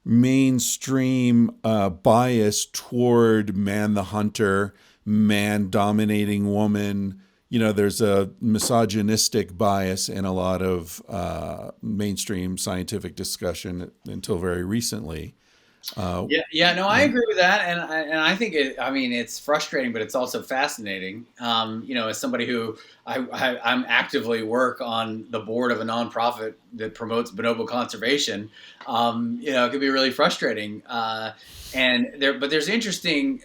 mainstream bias toward man the hunter, man dominating woman. There's a misogynistic bias in a lot of mainstream scientific discussion until very recently. No, I agree with that, and I think it's frustrating, but it's also fascinating. As somebody who I'm actively work on the board of a nonprofit that promotes bonobo conservation, it can be really frustrating. But there's interesting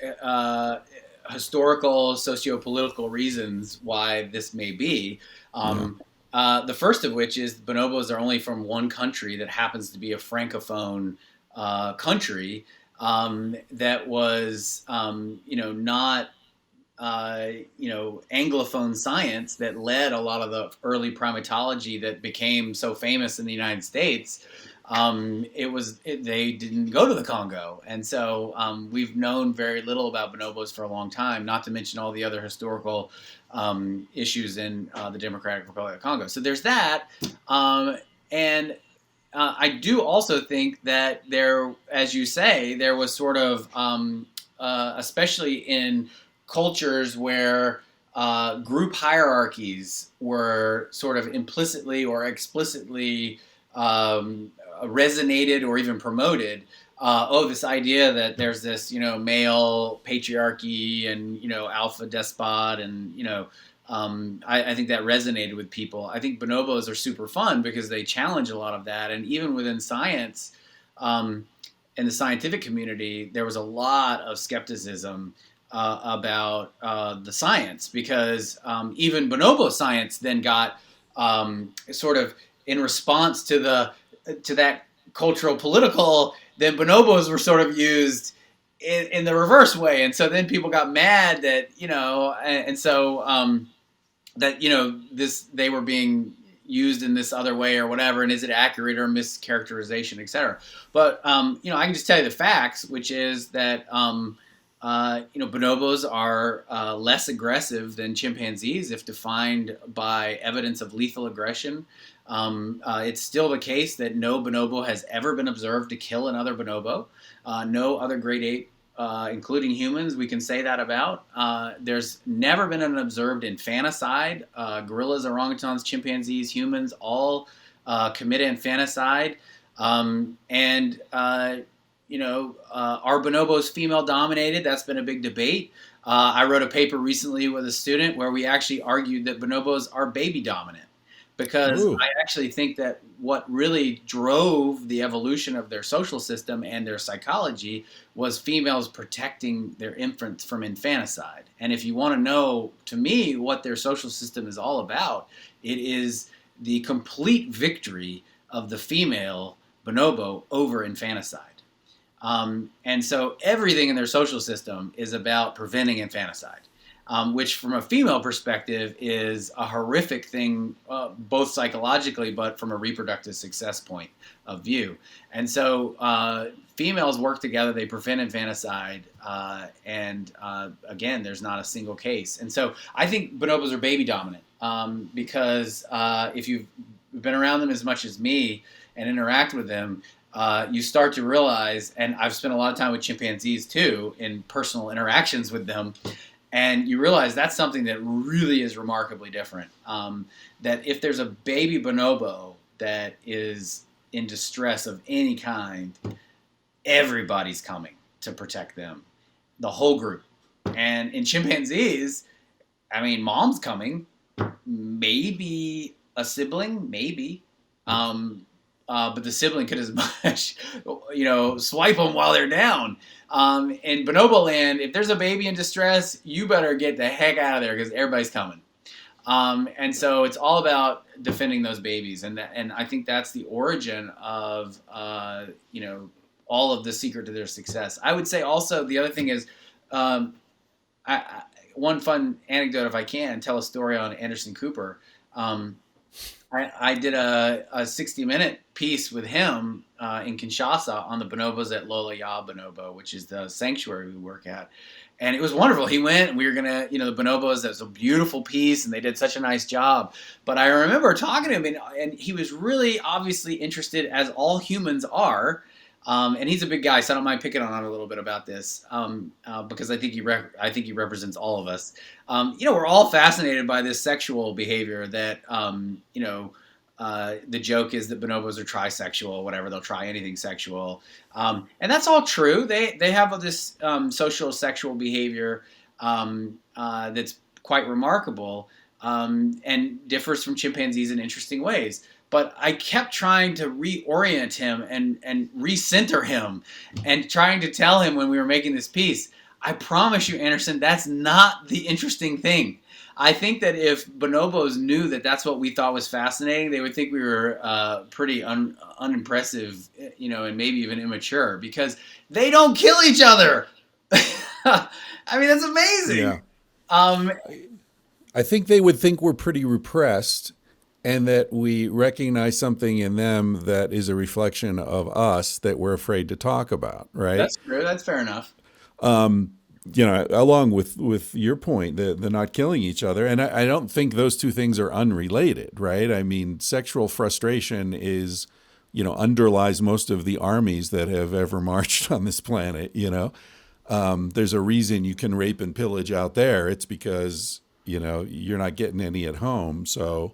historical, socio-political reasons why this may be. The first of which is bonobos are only from one country that happens to be a francophone country that was, not, Anglophone science that led a lot of the early primatology that became so famous in the United States. They didn't go to the Congo. And so we've known very little about bonobos for a long time, not to mention all the other historical issues in the Democratic Republic of Congo. So there's that. I do also think that there, as you say, there was sort of, especially in cultures where group hierarchies were sort of implicitly or explicitly resonated or even promoted. This idea that there's this, male patriarchy and, alpha despot and, I think that resonated with people. I think bonobos are super fun because they challenge a lot of that. And even within science, in the scientific community, there was a lot of skepticism about the science because even bonobo science then got sort of in response to that cultural political, then bonobos were sort of used in the reverse way. And so then people got mad that, they were being used in this other way or whatever, and is it accurate or mischaracterization, etc. But I can just tell you the facts, which is that bonobos are less aggressive than chimpanzees if defined by evidence of lethal aggression. It's still the case that no bonobo has ever been observed to kill another bonobo. No other great ape, including humans, we can say that about. There's never been an observed infanticide. Gorillas, orangutans, chimpanzees, humans all commit infanticide. Are bonobos female dominated? That's been a big debate. I wrote a paper recently with a student where we actually argued that bonobos are baby dominant because Ooh. I actually think that what really drove the evolution of their social system and their psychology was females protecting their infants from infanticide. And if you want to know, to me, what their social system is all about, it is the complete victory of the female bonobo over infanticide. And so everything in their social system is about preventing infanticide. Which from a female perspective is a horrific thing, both psychologically, but from a reproductive success point of view. And so females work together, they prevent infanticide, and again, there's not a single case. And so I think bonobos are baby dominant because if you've been around them as much as me and interact with them, you start to realize, and I've spent a lot of time with chimpanzees too, in personal interactions with them, and you realize that's something that really is remarkably different. That if there's a baby bonobo that is in distress of any kind, everybody's coming to protect them, the whole group. And in chimpanzees, I mean, mom's coming, maybe a sibling, maybe. But the sibling could as much, swipe them while they're down. In bonobo land, if there's a baby in distress, you better get the heck out of there because everybody's coming. And so it's all about defending those babies, and I think that's the origin of all of the secret to their success. I would say also the other thing is, one fun anecdote, if I can tell a story on Anderson Cooper. I did a 60-minute piece with him in Kinshasa on the bonobos at Lola Ya Bonobo, which is the sanctuary we work at. And it was wonderful. He went, and we were going to, the bonobos, that was a beautiful piece, and they did such a nice job. But I remember talking to him, and he was really obviously interested, as all humans are. And he's a big guy, so I don't mind picking on him a little bit about this, because I think he represents all of us. We're all fascinated by this sexual behavior that, the joke is that bonobos are trisexual, whatever, they'll try anything sexual. And that's all true. They have this social sexual behavior that's quite remarkable, and differs from chimpanzees in interesting ways. But I kept trying to reorient him and recenter him, and trying to tell him when we were making this piece, I promise you, Anderson, that's not the interesting thing. I think that if bonobos knew that that's what we thought was fascinating, they would think we were pretty unimpressive, and maybe even immature, because they don't kill each other. I mean, that's amazing. Yeah. I think they would think we're pretty repressed, and that we recognize something in them that is a reflection of us that we're afraid to talk about, right? That's true. That's fair enough. Along with your point, the not killing each other. And I don't think those two things are unrelated, right? I mean, sexual frustration is, underlies most of the armies that have ever marched on this planet, There's a reason you can rape and pillage out there. It's because, you're not getting any at home. So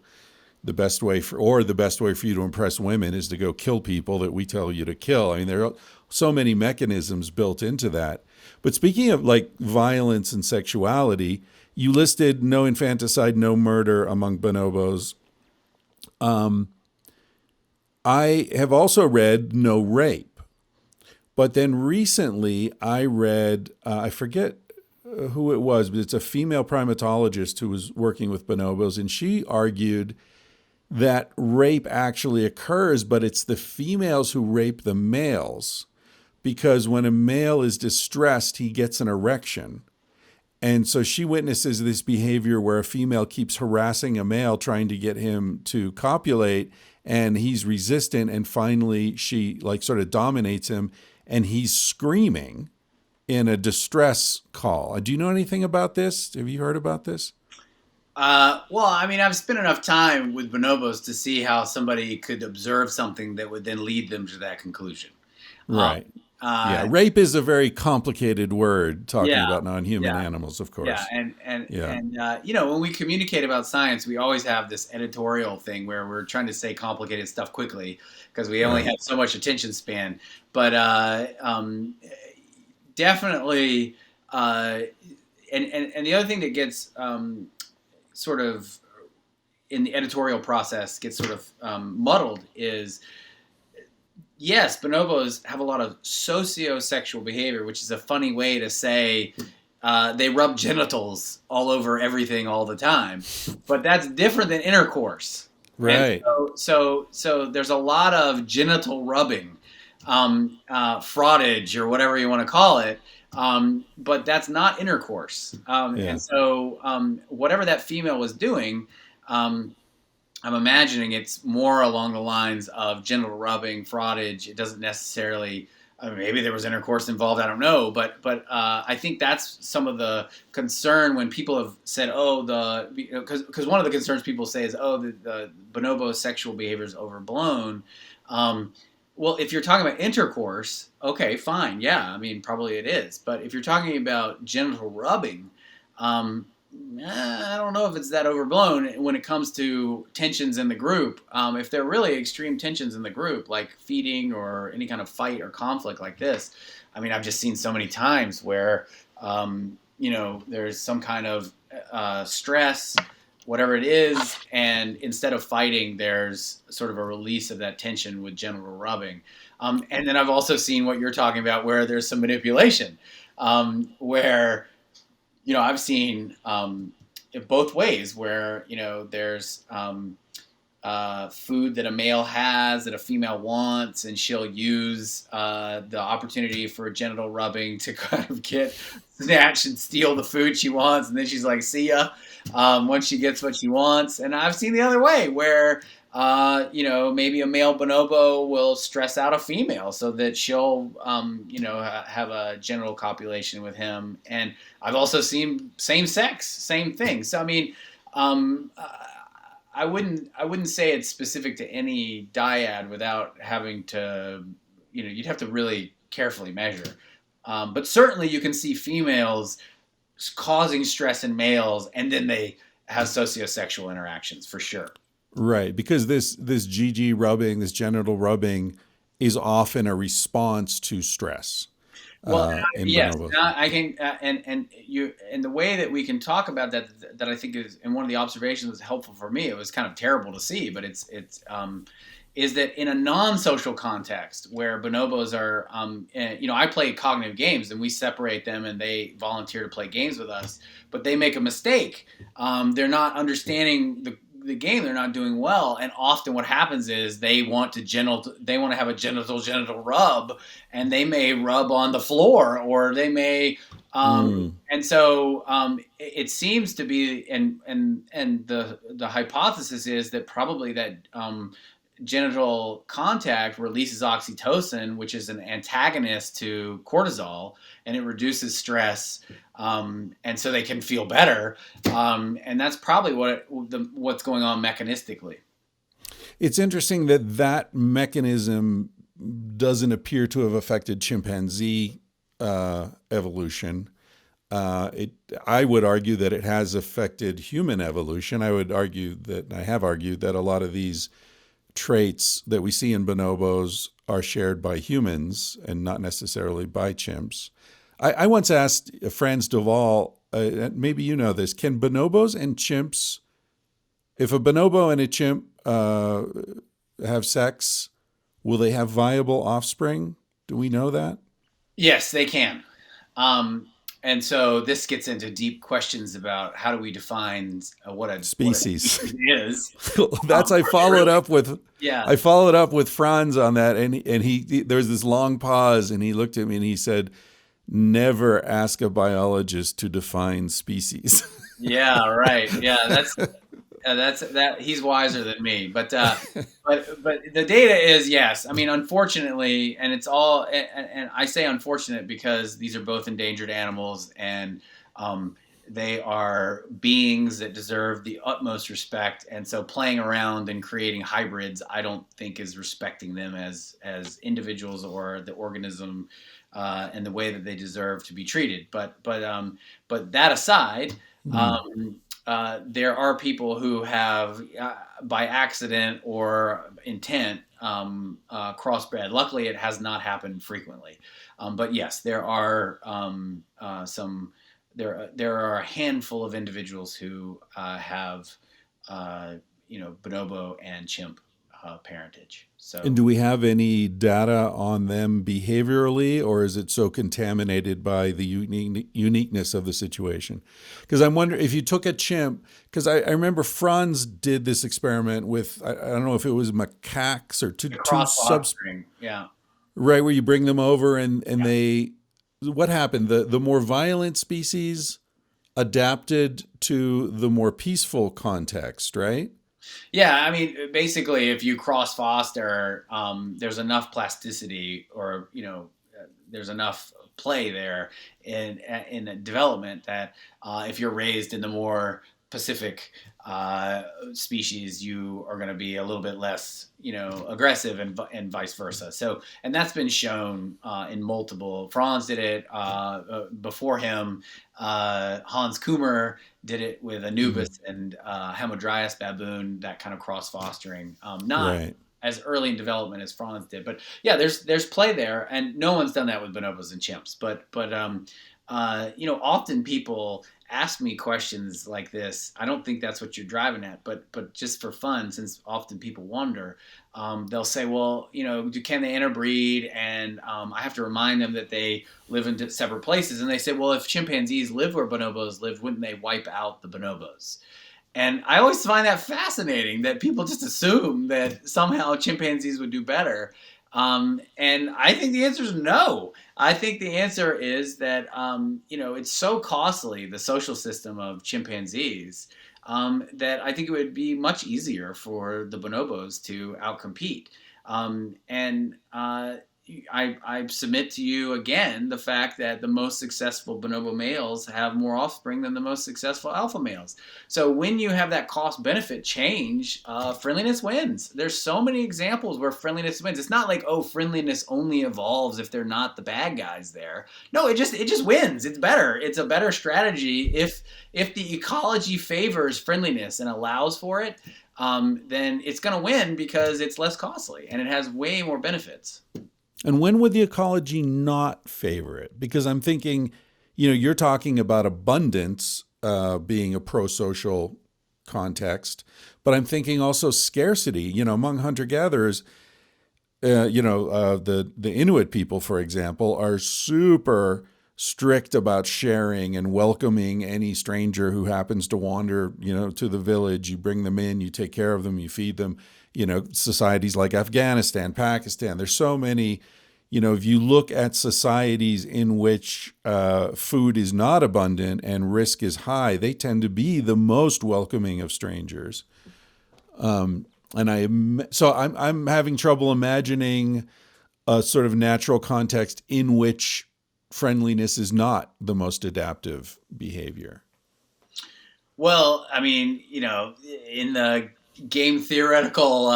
the best way for you to impress women is to go kill people that we tell you to kill. I mean, there are so many mechanisms built into that. But speaking of like violence and sexuality, you listed no infanticide, no murder among bonobos. I have also read no rape. But then recently I read, I forget who it was, but it's a female primatologist who was working with bonobos, and she argued that rape actually occurs, but it's the females who rape the males, because when a male is distressed, he gets an erection. And so she witnesses this behavior where a female keeps harassing a male, trying to get him to copulate, and he's resistant, and finally she sort of dominates him, and he's screaming in a distress call. Do you know anything about this? Have you heard about this? Well, I mean, I've spent enough time with bonobos to see how somebody could observe something that would then lead them to that conclusion. Right. Rape is a very complicated word, talking about non-human animals, of course. Yeah, and when we communicate about science, we always have this editorial thing where we're trying to say complicated stuff quickly because we only have so much attention span. But definitely, and the other thing that gets sort of in the editorial process gets sort of muddled is, yes, bonobos have a lot of sociosexual behavior, which is a funny way to say they rub genitals all over everything all the time. But that's different than intercourse. Right. And so there's a lot of genital rubbing, frottage, or whatever you want to call it. But that's not intercourse. And so whatever that female was doing, I'm imagining it's more along the lines of genital rubbing, frottage. It doesn't necessarily, maybe there was intercourse involved, I don't know. But I think that's some of the concern when people have said, because one of the concerns people say is, the bonobo sexual behavior is overblown. Well, if you're talking about intercourse, okay, fine. Yeah, I mean, probably it is. But if you're talking about genital rubbing, I don't know if it's that overblown when it comes to tensions in the group. If there are really extreme tensions in the group, like feeding or any kind of fight or conflict like this, I mean, I've just seen so many times where, there's some kind of stress, whatever it is, and instead of fighting, there's sort of a release of that tension with genital rubbing. And then I've also seen what you're talking about, where there's some manipulation, where I've seen it both ways where, there's food that a male has that a female wants, and she'll use the opportunity for genital rubbing to kind of snatch and steal the food she wants. And then she's like, see ya, once she gets what she wants. And I've seen the other way where, maybe a male bonobo will stress out a female so that she'll, have a genital copulation with him. And I've also seen same sex, same thing. So, I mean, I wouldn't say it's specific to any dyad without having to, you'd have to really carefully measure. But certainly you can see females causing stress in males, and then they have sociosexual interactions for sure. Right, because this GG rubbing, this genital rubbing, is often a response to stress. Well, In yes, bonobos. I can, and the way that we can talk about that I think is, and one of the observations was helpful for me. It was kind of terrible to see, but is that in a non-social context where bonobos are, I play cognitive games and we separate them and they volunteer to play games with us, but they make a mistake. They're not understanding the game, they're not doing well, and often what happens is they want to have a genital rub, and they may rub on the floor, or they may and so it seems to be, and the hypothesis is that probably that genital contact releases oxytocin, which is an antagonist to cortisol, and it reduces stress, and so they can feel better, and that's probably what's going on mechanistically. It's interesting that mechanism doesn't appear to have affected chimpanzee evolution. I would argue that it has affected human evolution. I have argued that a lot of these traits that we see in bonobos are shared by humans and not necessarily by chimps. I once asked Franz Duval, maybe you know this, can bonobos and chimps, if a bonobo and a chimp have sex, will they have viable offspring? Do we know that? Yes, they can. And so this gets into deep questions about how do we define what a species is. That's I followed up with Franz on that, and he there was this long pause, and he looked at me and he said, "Never ask a biologist to define species." Yeah, right. Yeah, that's he's wiser than me, but the data is, yes. I mean, unfortunately, and it's all, and I say unfortunate because these are both endangered animals, and they are beings that deserve the utmost respect. And so playing around and creating hybrids, I don't think is respecting them as individuals or the organism and the way that they deserve to be treated. But that aside. There are people who have, by accident or intent, crossbred. Luckily, it has not happened frequently. But yes, there are there are a handful of individuals who have bonobo and chimp parentage. So, and do we have any data on them behaviorally, or is it so contaminated by the uniqueness of the situation? Because I'm wondering if you took a chimp, because I remember Franz did this experiment with, I don't know if it was macaques or two offspring, yeah, right, where you bring them over and they, what happened? The more violent species adapted to the more peaceful context, right? Yeah, I mean, basically, if you cross foster, there's enough plasticity, or there's enough play there in the development that if you're raised in the more Pacific species, you are going to be a little bit less, aggressive, and vice versa. So, and that's been shown in multiple. Franz did it before him. Hans Kummer did it with Anubis and Hamadryas baboon, that kind of cross fostering. Not Right. as early in development as Franz did, but yeah, there's play there, and no one's done that with bonobos and chimps. But often people ask me questions like this. I don't think that's what you're driving at, but just for fun, since often people wonder, they'll say, well, can they interbreed? And I have to remind them that they live in separate places. And they say, well, if chimpanzees lived where bonobos lived, wouldn't they wipe out the bonobos? And I always find that fascinating, that people just assume that somehow chimpanzees would do better. And I think the answer is no. I think the answer is that, it's so costly, the social system of chimpanzees, that I think it would be much easier for the bonobos to outcompete. I submit to you again the fact that the most successful bonobo males have more offspring than the most successful alpha males. So when you have that cost-benefit change, friendliness wins. There's so many examples where friendliness wins. It's not like, oh, friendliness only evolves if they're not the bad guys there. No, it just wins. It's better. It's a better strategy if the ecology favors friendliness and allows for it. Then it's going to win because it's less costly and it has way more benefits. And when would the ecology not favor it? Because I'm thinking, you're talking about abundance being a pro-social context, but I'm thinking also scarcity. Among hunter-gatherers, the Inuit people, for example, are super strict about sharing and welcoming any stranger who happens to wander, to the village. You bring them in, you take care of them, you feed them. Societies like Afghanistan, Pakistan, there's so many, if you look at societies in which food is not abundant and risk is high, they tend to be the most welcoming of strangers. I'm having trouble imagining a sort of natural context in which friendliness is not the most adaptive behavior. Well, I mean, in the game theoretical,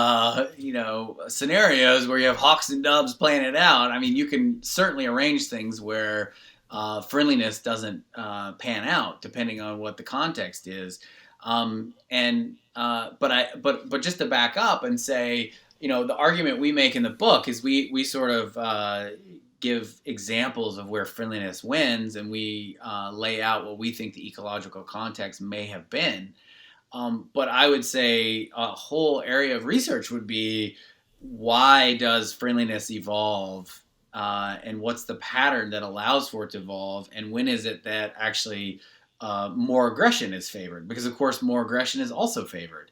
scenarios where you have hawks and doves playing it out, I mean, you can certainly arrange things where friendliness doesn't pan out depending on what the context is. But just to back up and say, the argument we make in the book is we sort of give examples of where friendliness wins, and we lay out what we think the ecological context may have been. But I would say a whole area of research would be, why does friendliness evolve? And what's the pattern that allows for it to evolve? And when is it that actually more aggression is favored? Because, of course, more aggression is also favored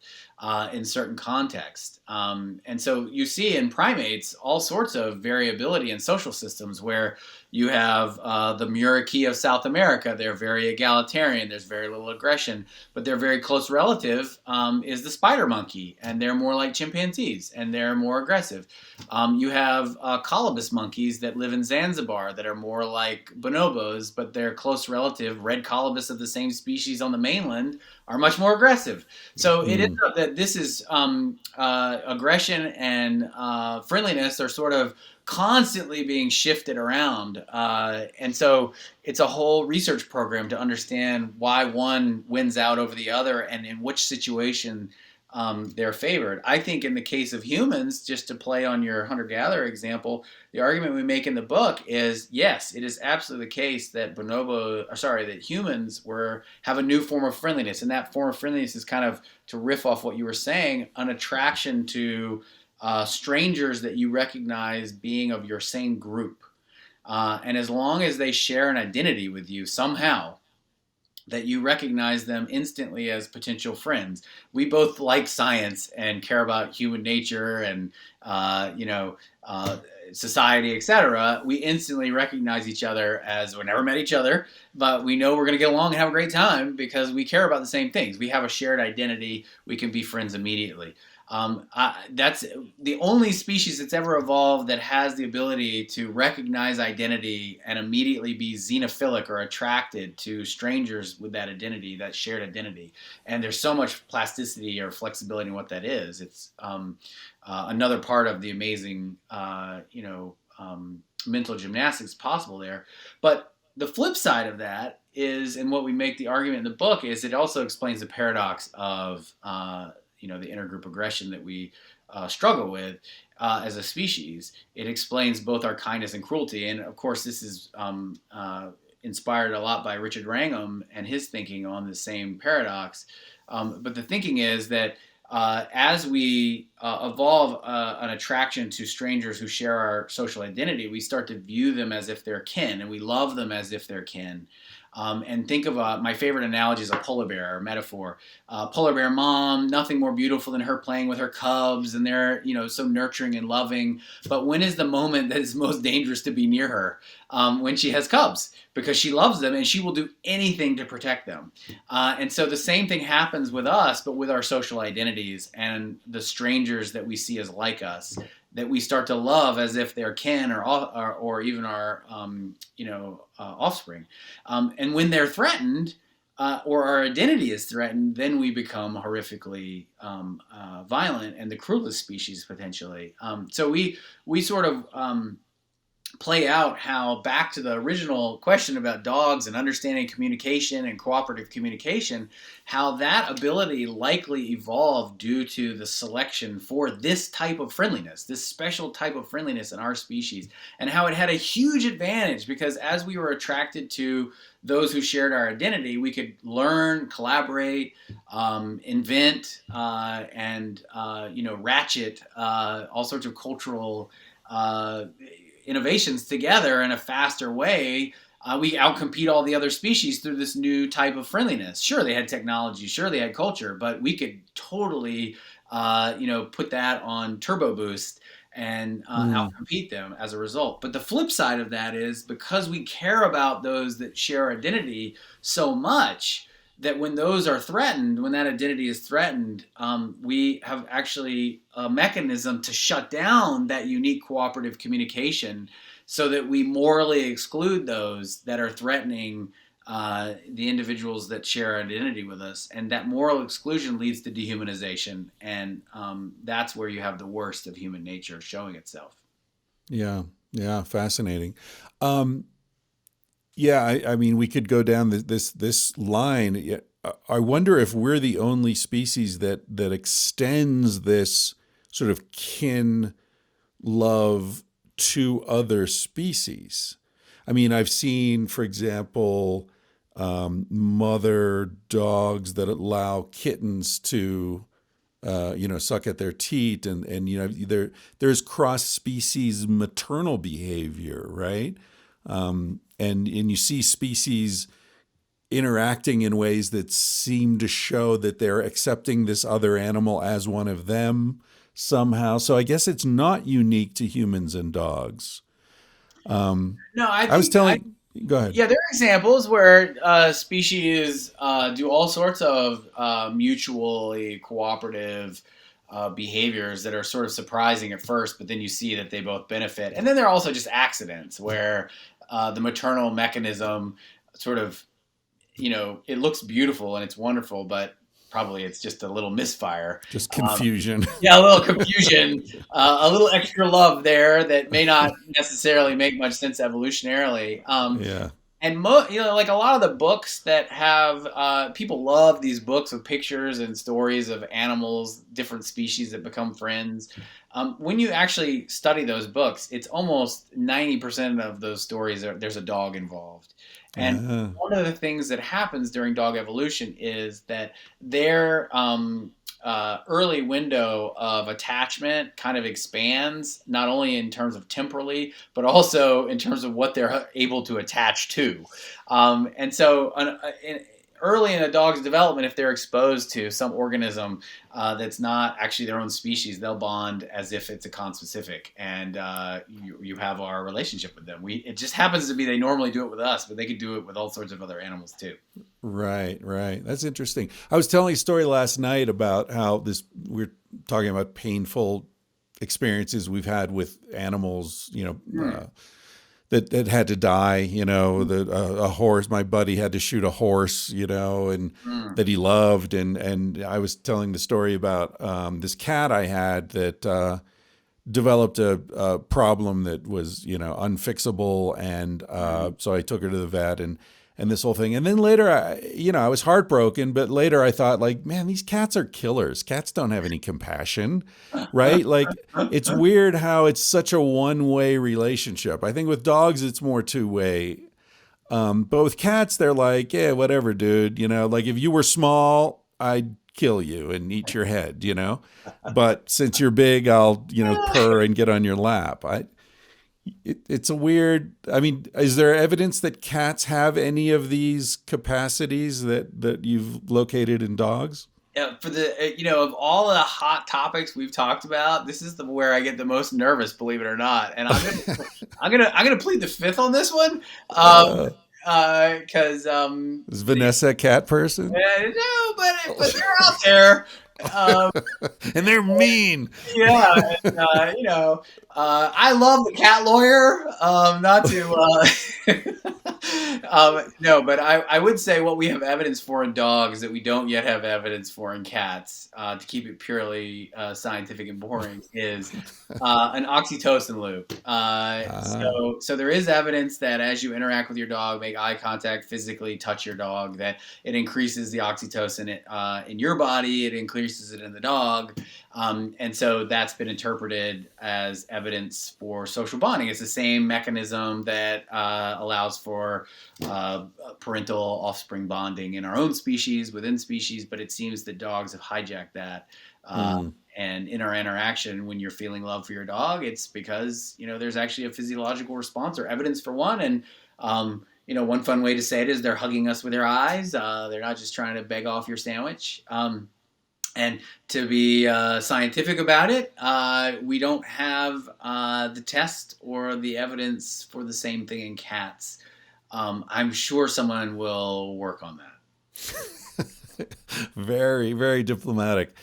in certain contexts. And so you see in primates all sorts of variability in social systems where you have the Muraki of South America. They're very egalitarian. There's very little aggression, but their very close relative is the spider monkey, and they're more like chimpanzees, and they're more aggressive. You have colobus monkeys that live in Zanzibar that are more like bonobos, but their close relative, red colobus of the same species on the mainland, are much more aggressive. So it ends up that this is aggression and friendliness are sort of constantly being shifted around. And so it's a whole research program to understand why one wins out over the other and in which situation they're favored. I think in the case of humans, just to play on your hunter-gatherer example, the argument we make in the book is, yes, it is absolutely the case that that humans have a new form of friendliness. And that form of friendliness is kind of, to riff off what you were saying, an attraction to strangers that you recognize being of your same group. And as long as they share an identity with you somehow, that you recognize them instantly as potential friends. We both like science and care about human nature and, society, etc. We instantly recognize each other as, we never met each other, but we know we're going to get along and have a great time because we care about the same things. We have a shared identity. We can be friends immediately. That's the only species that's ever evolved that has the ability to recognize identity and immediately be xenophilic or attracted to strangers with that identity, that shared identity. And there's so much plasticity or flexibility in what that is. It's another part of the amazing, mental gymnastics possible there. But the flip side of that is, and what we make the argument in the book is, it also explains the paradox of the intergroup aggression that we struggle with as a species. It explains both our kindness and cruelty, and of course, this is inspired a lot by Richard Wrangham and his thinking on the same paradox. But the thinking is that as we evolve an attraction to strangers who share our social identity, we start to view them as if they're kin, and we love them as if they're kin. And think of my favorite analogy is a polar bear, or metaphor. Polar bear mom, nothing more beautiful than her playing with her cubs, and they're so nurturing and loving. But when is the moment that is most dangerous to be near her? When she has cubs, because she loves them and she will do anything to protect them. And so the same thing happens with us, but with our social identities and the strangers that we see as like us, that we start to love as if they're kin or even our offspring. And when they're threatened, or our identity is threatened, then we become horrifically violent and the cruelest species potentially. So we sort of play out how, back to the original question about dogs and understanding communication and cooperative communication, how that ability likely evolved due to the selection for this type of friendliness, this special type of friendliness in our species, and how it had a huge advantage because as we were attracted to those who shared our identity, we could learn, collaborate, invent, and ratchet all sorts of cultural innovations together in a faster way. We outcompete all the other species through this new type of friendliness. Sure, they had technology, sure, they had culture, but we could totally, put that on turbo boost and outcompete them as a result. But the flip side of that is, because we care about those that share identity so much, that when those are threatened, when that identity is threatened, we have actually a mechanism to shut down that unique cooperative communication so that we morally exclude those that are threatening the individuals that share identity with us. And that moral exclusion leads to dehumanization. And that's where you have the worst of human nature showing itself. Yeah, fascinating. I mean, we could go down this line. I wonder if we're the only species that extends this sort of kin love to other species. I mean, I've seen, for example, mother dogs that allow kittens to suck at their teat, and there's cross-species maternal behavior, right? And you see species interacting in ways that seem to show that they're accepting this other animal as one of them somehow. So I guess it's not unique to humans and dogs. No, Go ahead. Yeah, there are examples where species do all sorts of mutually cooperative behaviors that are sort of surprising at first, but then you see that they both benefit. And then there are also just accidents where the maternal mechanism sort of, it looks beautiful and it's wonderful, but probably it's just a little misfire. Just confusion. Yeah, a little confusion, a little extra love there that may not necessarily make much sense evolutionarily. Yeah. And like a lot of the books that have people love these books with pictures and stories of animals, different species that become friends. When you actually study those books, it's almost 90% of those stories there's a dog involved. And one of the things that happens during dog evolution is that their early window of attachment kind of expands, not only in terms of temporally, but also in terms of what they're able to attach to. And so early in a dog's development, if they're exposed to some organism that's not actually their own species, they'll bond as if it's a conspecific, and you have our relationship with them. It just happens to be they normally do it with us, but they could do it with all sorts of other animals too. Right, right. That's interesting. I was telling a story last night about how we're talking about painful experiences we've had with animals, that had to die, a horse, my buddy had to shoot a horse, and that he loved. And I was telling the story about this cat I had that developed a problem that was, unfixable. And so I took her to the vet and this whole thing. And then later, I was heartbroken, but later I thought, like, man, these cats are killers. Cats don't have any compassion, right? Like, it's weird how it's such a one-way relationship. I think with dogs, it's more two-way. But with cats, they're like, yeah, whatever, dude. Like if you were small, I'd kill you and eat your head, But since you're big, I'll, purr and get on your lap. It's a weird. I mean, is there evidence that cats have any of these capacities that you've located in dogs? Yeah, for the of all of the hot topics we've talked about, this is where I get the most nervous, believe it or not. And I'm gonna plead the fifth on this one, because is Vanessa a cat person? No, but they're out there. And they're mean. Yeah, and, I love the cat lawyer. Not to, no, but I would say what we have evidence for in dogs that we don't yet have evidence for in cats, to keep it purely scientific and boring, is an oxytocin loop. So there is evidence that as you interact with your dog, make eye contact, physically touch your dog, that it increases the oxytocin in your body, it increases it in the dog. And so that's been interpreted as evidence for social bonding. It's the same mechanism that allows for parental offspring bonding in our own species, within species, but it seems that dogs have hijacked that. And in our interaction, when you're feeling love for your dog, it's because, there's actually a physiological response or evidence for one. And, one fun way to say it is they're hugging us with their eyes. They're not just trying to beg off your sandwich. And to be scientific about it, we don't have the test or the evidence for the same thing in cats. I'm sure someone will work on that. Very, very diplomatic.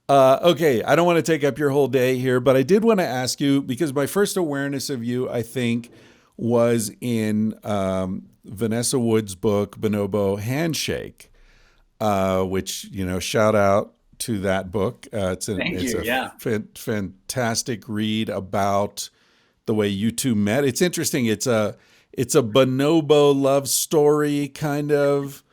Okay, I don't want to take up your whole day here, but I did want to ask you, because my first awareness of you, I think, was in Vanessa Wood's book, Bonobo Handshake, which, shout out to that book. It's a fantastic read about the way you two met. It's interesting. It's a bonobo love story kind of.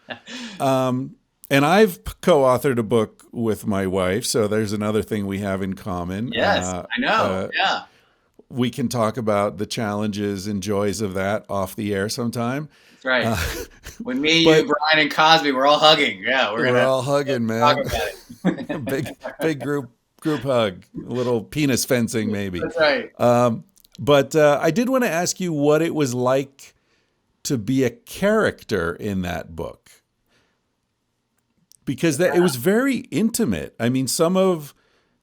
And I've co-authored a book with my wife, so there's another thing we have in common. Yes, I know. Yeah. We can talk about the challenges and joys of that off the air sometime. That's right. When me, you, Brian, and Cosby, we're all hugging. Yeah, we're all hugging, man. Talk about it. big group hug. A little penis fencing, maybe. That's right. But I did want to ask you what it was like to be a character in that book, because it was very intimate. I mean, some of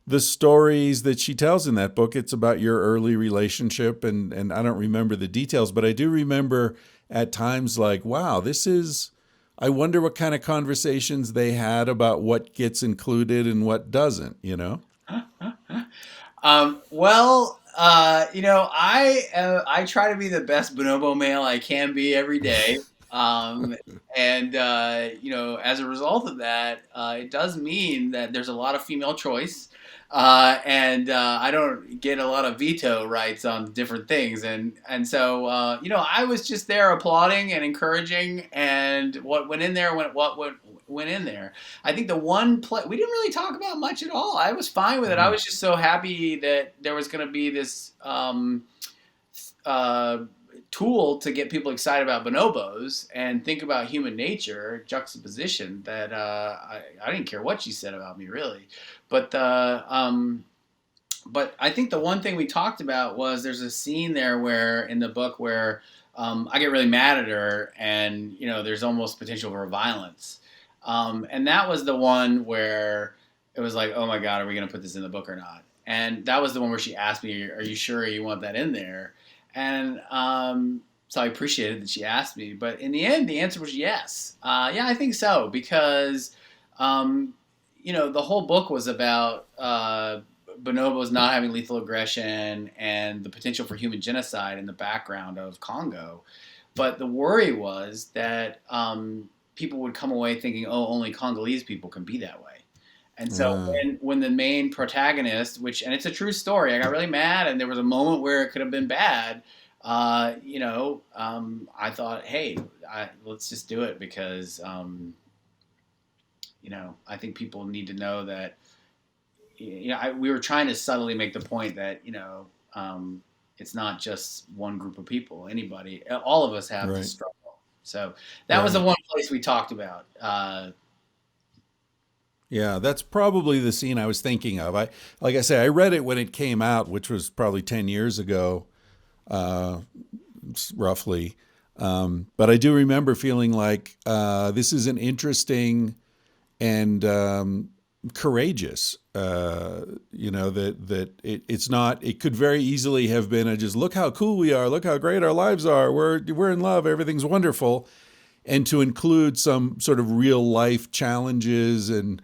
the stories that she tells in that book, it's about your early relationship, and I don't remember the details, but I do remember at times like, wow, I wonder what kind of conversations they had about what gets included and what doesn't, I try to be the best bonobo male I can be every day. And as a result of that, it does mean that there's a lot of female choice. And I don't get a lot of veto rights on different things. And so, I was just there applauding and encouraging, and what went in there went in there. I think the one we didn't really talk about much at all. I was fine with it. I was just so happy that there was going to be this tool to get people excited about bonobos and think about human nature juxtaposition, that I didn't care what she said about me, really. But I think the one thing we talked about was there's a scene there where in the book where I get really mad at her, and there's almost potential for violence. And that was the one where it was like, oh my God, are we going to put this in the book or not? And that was the one where she asked me, are you sure you want that in there? And so I appreciated that she asked me. But in the end, the answer was yes. Yeah, I think so. Because, the whole book was about bonobos not having lethal aggression and the potential for human genocide in the background of Congo. But the worry was that people would come away thinking, oh, only Congolese people can be that way. And so when the main protagonist, and it's a true story, I got really mad, and there was a moment where it could have been bad. I thought, hey, let's just do it because, I think people need to know that. We were trying to subtly make the point that it's not just one group of people. Anybody, all of us have Right. this struggle. So that was the one place we talked about. Yeah, that's probably the scene I was thinking of. Like I say, I read it when it came out, which was probably 10 years ago, roughly. But I do remember feeling like this is an interesting and courageous. It's not. It could very easily have been a just look how cool we are, look how great our lives are. We're in love, everything's wonderful, and to include some sort of real life challenges and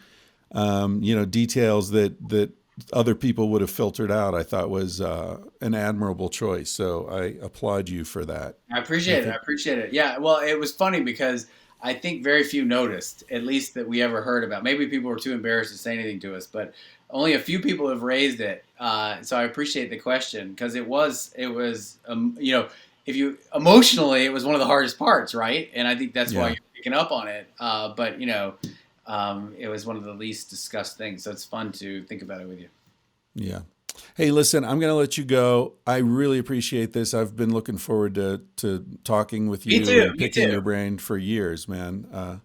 details that other people would have filtered out, I thought was an admirable choice. So I applaud you for that. I appreciate it. I appreciate it. Yeah. Well, it was funny because I think very few noticed, at least that we ever heard about. Maybe people were too embarrassed to say anything to us, but only a few people have raised it. So I appreciate the question because it was, if you emotionally, it was one of the hardest parts, right? And I think that's why you're picking up on it. But it was one of the least discussed things. So it's fun to think about it with you. Yeah. Hey, listen, I'm going to let you go. I really appreciate this. I've been looking forward to talking with you and picking your brain for years, man.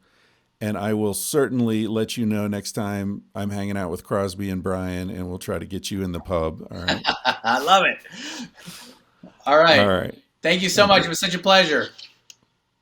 And I will certainly let you know next time I'm hanging out with Crosby and Brian, and we'll try to get you in the pub. All right. I love it. All right. All right. Thank you so much. It was such a pleasure.